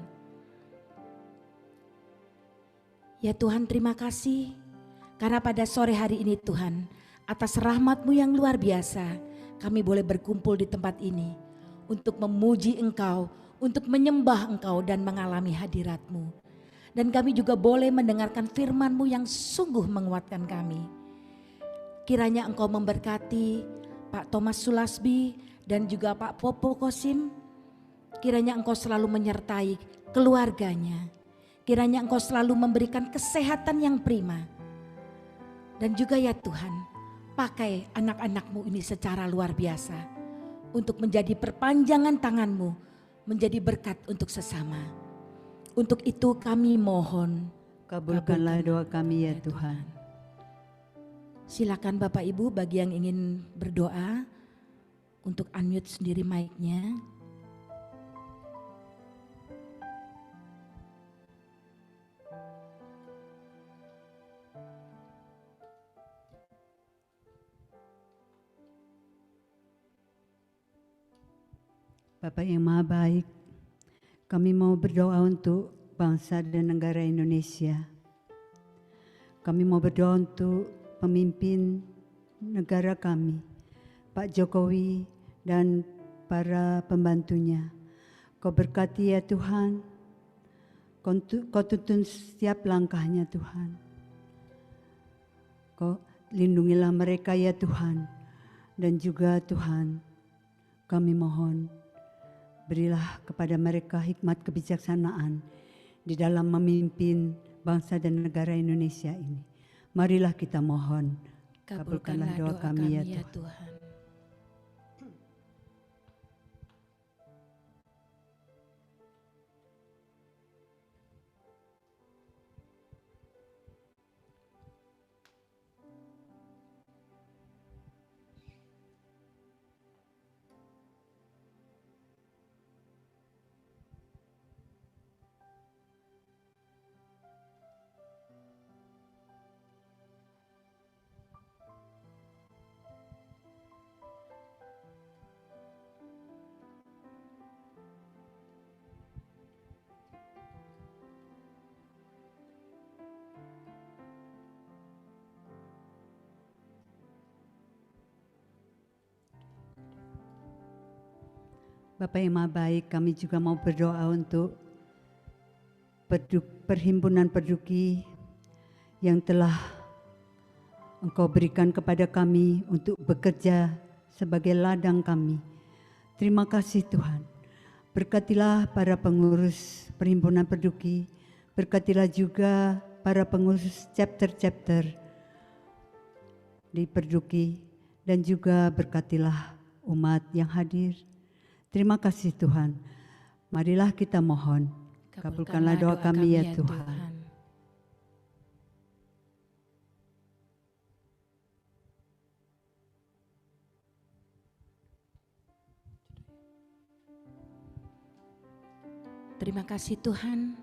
Ya Tuhan, terima kasih karena pada sore hari ini Tuhan, atas rahmat-Mu yang luar biasa, kami boleh berkumpul di tempat ini untuk memuji Engkau, untuk menyembah Engkau dan mengalami hadirat-Mu. Dan kami juga boleh mendengarkan firman-Mu yang sungguh menguatkan kami. Kiranya Engkau memberkati Pak Thomas Sulasbi dan juga Pak Popo Kosim. Kiranya Engkau selalu menyertai keluarganya. Kiranya Engkau selalu memberikan kesehatan yang prima. Dan juga ya Tuhan, pakai anak-anak-Mu ini secara luar biasa untuk menjadi perpanjangan tangan-Mu, menjadi berkat untuk sesama. Untuk itu kami mohon, Kabulkanlah doa kami ya Tuhan. Silakan Bapak Ibu bagi yang ingin berdoa untuk unmute sendiri mic-nya. Bapak yang Maha Baik, kami mau berdoa untuk bangsa dan negara Indonesia. Kami mau berdoa untuk pemimpin negara kami, Pak Jokowi dan para pembantunya. Kau berkati ya Tuhan, Kau tuntun setiap langkahnya Tuhan. Kau lindungilah mereka ya Tuhan. Dan juga Tuhan, kami mohon berilah kepada mereka hikmat kebijaksanaan di dalam memimpin bangsa dan negara Indonesia ini. Marilah kita mohon, kabulkanlah doa kami ya Tuhan. Bapak yang Maha Baik, kami juga mau berdoa untuk perhimpunan Perduki yang telah Engkau berikan kepada kami untuk bekerja sebagai ladang kami. Terima kasih Tuhan. Berkatilah para pengurus perhimpunan Perduki, berkatilah juga para pengurus chapter-chapter di Perduki, dan juga berkatilah umat yang hadir. Terima kasih Tuhan. Marilah kita mohon, kabulkanlah doa kami ya Tuhan. Terima kasih Tuhan.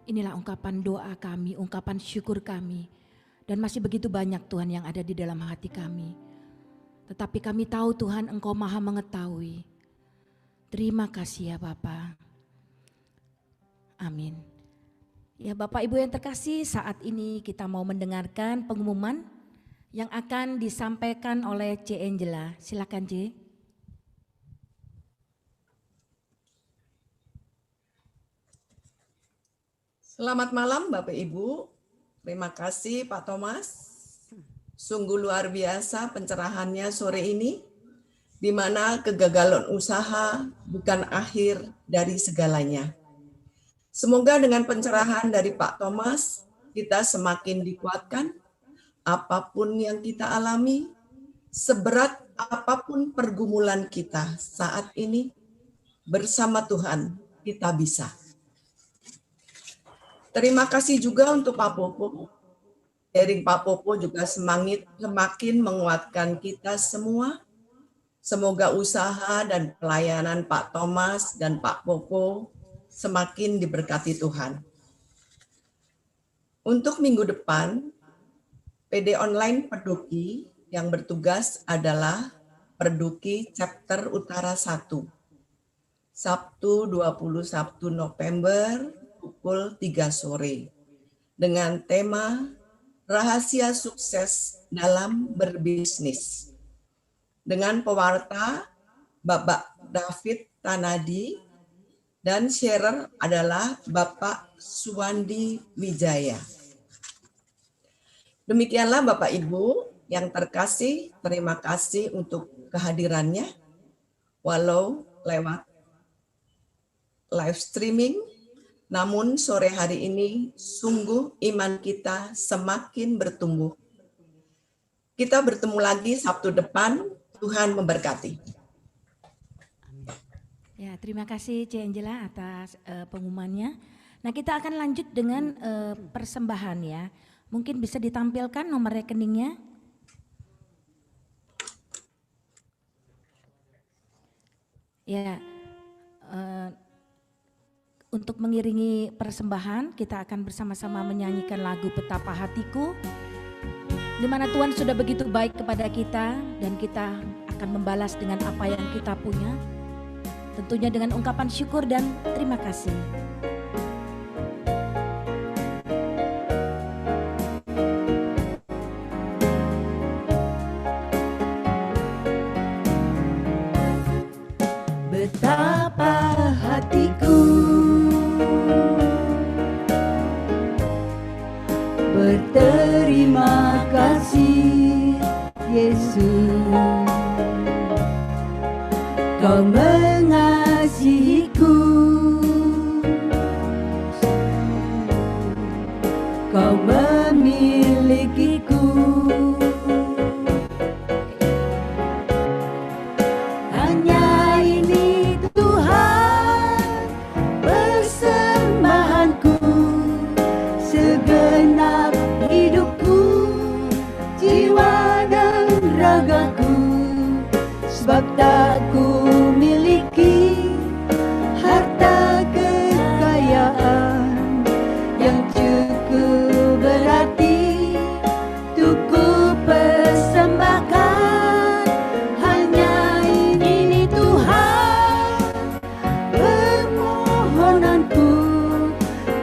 Inilah ungkapan doa kami, ungkapan syukur kami. Dan masih begitu banyak Tuhan yang ada di dalam hati kami. Tetapi kami tahu Tuhan Engkau Maha mengetahui. Terima kasih ya Bapa. Amin. Ya Bapak Ibu yang terkasih, saat ini kita mau mendengarkan pengumuman yang akan disampaikan oleh C. Angela. Silakan C. Selamat malam Bapak Ibu. Terima kasih Pak Thomas. Sungguh luar biasa pencerahannya sore ini, di mana kegagalan usaha bukan akhir dari segalanya. Semoga dengan pencerahan dari Pak Thomas, kita semakin dikuatkan, apapun yang kita alami, seberat apapun pergumulan kita saat ini, bersama Tuhan kita bisa. Terima kasih juga untuk Pak Popo sharing Pak Popo juga semakin menguatkan kita semua. Semoga usaha dan pelayanan Pak Thomas dan Pak Popo semakin diberkati Tuhan. Untuk minggu depan, PD Online Perduki yang bertugas adalah Perduki Chapter Utara 1. Sabtu 21 November pukul 3 sore. Dengan tema Rahasia Sukses dalam Berbisnis. Dengan pewarta Bapak David Tanadi dan sharer adalah Bapak Suwandi Wijaya. Demikianlah Bapak Ibu yang terkasih, terima kasih untuk kehadirannya, walau lewat live streaming, namun sore hari ini sungguh iman kita semakin bertumbuh. Kita bertemu lagi Sabtu depan, Tuhan memberkati. Ya, terima kasih Ci Angela atas pengumumannya. Nah, kita akan lanjut dengan persembahan ya. Mungkin bisa ditampilkan nomor rekeningnya. Ya, untuk mengiringi persembahan kita akan bersama-sama menyanyikan lagu Betapa Hatiku, di mana Tuhan sudah begitu baik kepada kita dan kita akan membalas dengan apa yang kita punya, tentunya dengan ungkapan syukur dan terima kasih. Betapa hatiku berterima kasih Yesus, Kau mengasihiku, Kau memilikiku. Hanya ini Tuhan persembahanku, segenap hidupku, jiwa dan ragaku, sebab tak ku miliki harta kekayaan yang cukup berarti untuk ku persembahkan. Hanya ini Tuhan permohonanku,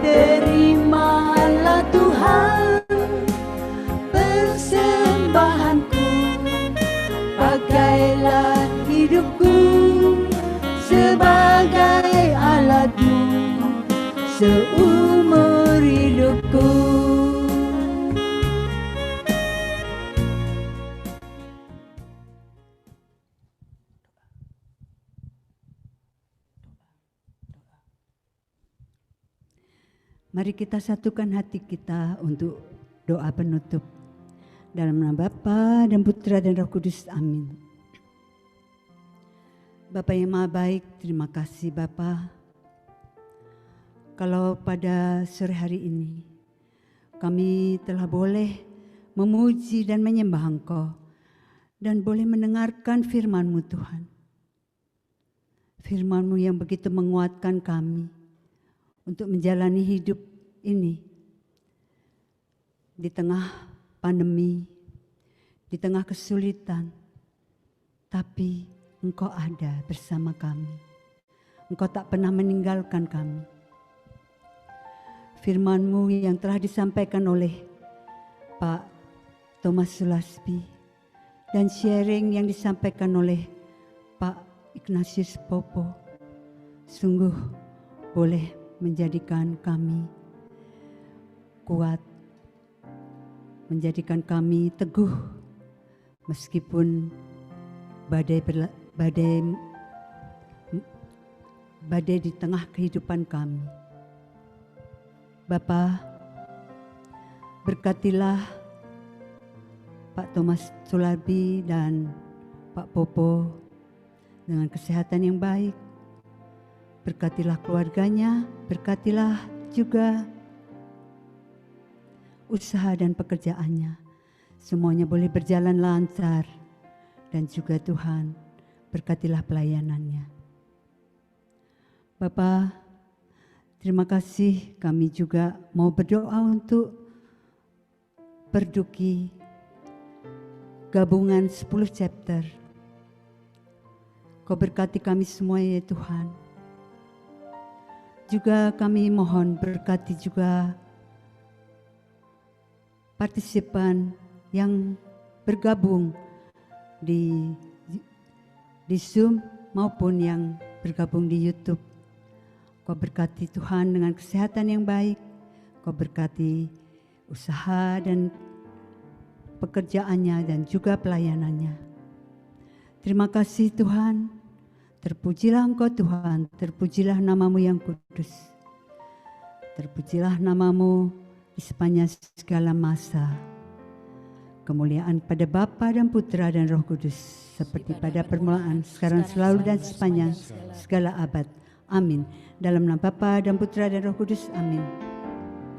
terimalah Tuhan persembahanku. Pakailah hidupku sebagai alatmu seumur hidupku. Mari kita satukan hati kita untuk doa penutup. Dalam nama Bapa dan Putra dan Roh Kudus, amin. Bapa yang Maha Baik, terima kasih Bapa. Kalau pada sore hari ini kami telah boleh memuji dan menyembah Engkau dan boleh mendengarkan firman-Mu Tuhan. Firman-Mu yang begitu menguatkan kami untuk menjalani hidup ini di tengah pandemi, di tengah kesulitan, tapi Engkau ada bersama kami. Engkau tak pernah meninggalkan kami. Firman-Mu yang telah disampaikan oleh Pak Thomas Sulasbi dan sharing yang disampaikan oleh Pak Ignatius Popo sungguh boleh menjadikan kami kuat, menjadikan kami teguh meskipun badai di tengah kehidupan kami. Bapa, berkatilah Pak Thomas Sularbi dan Pak Popo dengan kesehatan yang baik. Berkatilah keluarganya, berkatilah juga usaha dan pekerjaannya. Semuanya boleh berjalan lancar. Dan juga Tuhan, berkatilah pelayanannya. Bapa, terima kasih, kami juga mau berdoa untuk Perduki gabungan 10 chapter. Kau berkati kami semua ya Tuhan. Juga kami mohon berkati juga partisipan yang bergabung di Zoom maupun yang bergabung di YouTube. Kau berkati Tuhan dengan kesehatan yang baik. Kau berkati usaha dan pekerjaannya dan juga pelayanannya. Terima kasih Tuhan. Terpujilah Engkau Tuhan. Terpujilah namamu yang kudus. Terpujilah namamu di sepanjang segala masa. Kemuliaan pada Bapa dan Putra dan Roh Kudus, seperti pada permulaan, sekarang, selalu, dan sepanjang segala abad. Amin. Dalam nama Bapa dan Putra dan Roh Kudus. Amin.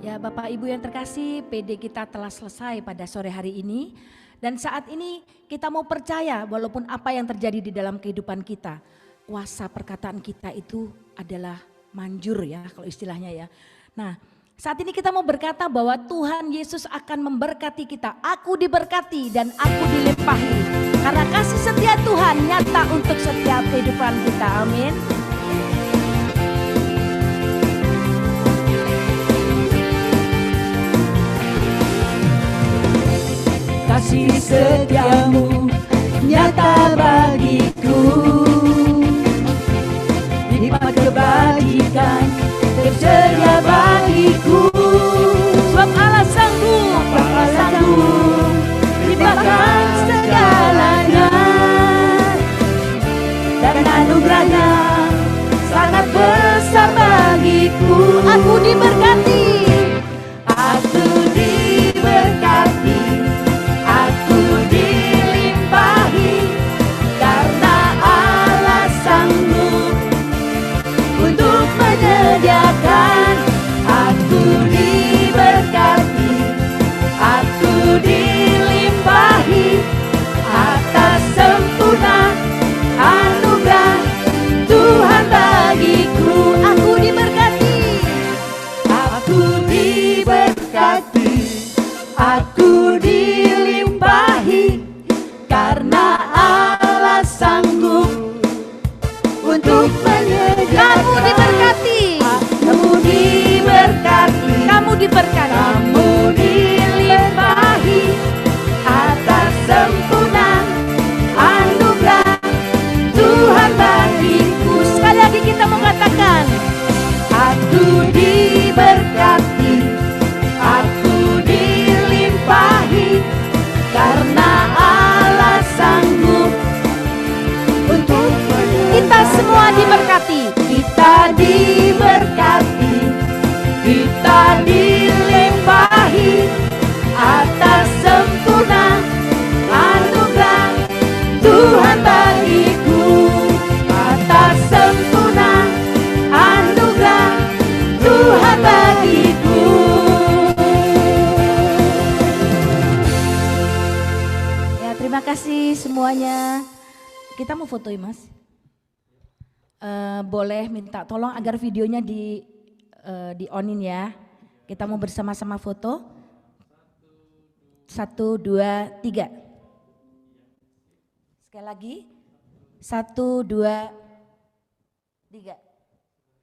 Ya Bapak Ibu yang terkasih, PD kita telah selesai pada sore hari ini. Dan saat ini kita mau percaya walaupun apa yang terjadi di dalam kehidupan kita, kuasa perkataan kita itu adalah manjur ya kalau istilahnya ya. Nah, saat ini kita mau berkata bahwa Tuhan Yesus akan memberkati kita. Aku diberkati dan aku dilimpahi. Karena kasih setia Tuhan nyata untuk setiap kehidupan kita. Amin. Kasih setiamu nyata bagiku. Lipat kebajikan tersedia bagiku. Sebab Allah sanggup limpahkan segalanya. Dan anugerahnya sangat besar bagiku. Aku diberkati. Aku diberkati. Aku dilimpahi. Karena Allah sanggup untuk menyediakan. Aku diberkati, aku dilimpahi atas sempurna anugerah Tuhan bagiku. Aku diberkati, aku diberkati, aku dilimpahi karena Allah sanggup untuk menyediakan. Kamu diberkati. Kamu diberkati. Kamu diberkati. Kamu dilimpahi atas sempurna anugerah Tuhan bagiku. Sekali lagi kita mengatakan, aku diberkati, aku dilimpahi karena Allah sanggup untuk kita semua diberkati. Kita diberkati, kita dilimpahi atas sempurna anugerah Tuhan bagiku. Atas sempurna anugerah Tuhan bagiku. Ya, terima kasih semuanya. Kita mau foto ya Mas? Boleh minta tolong agar videonya di onin ya. Kita mau bersama-sama foto. 1, 2, 3. Sekali lagi. 1, 2, 3.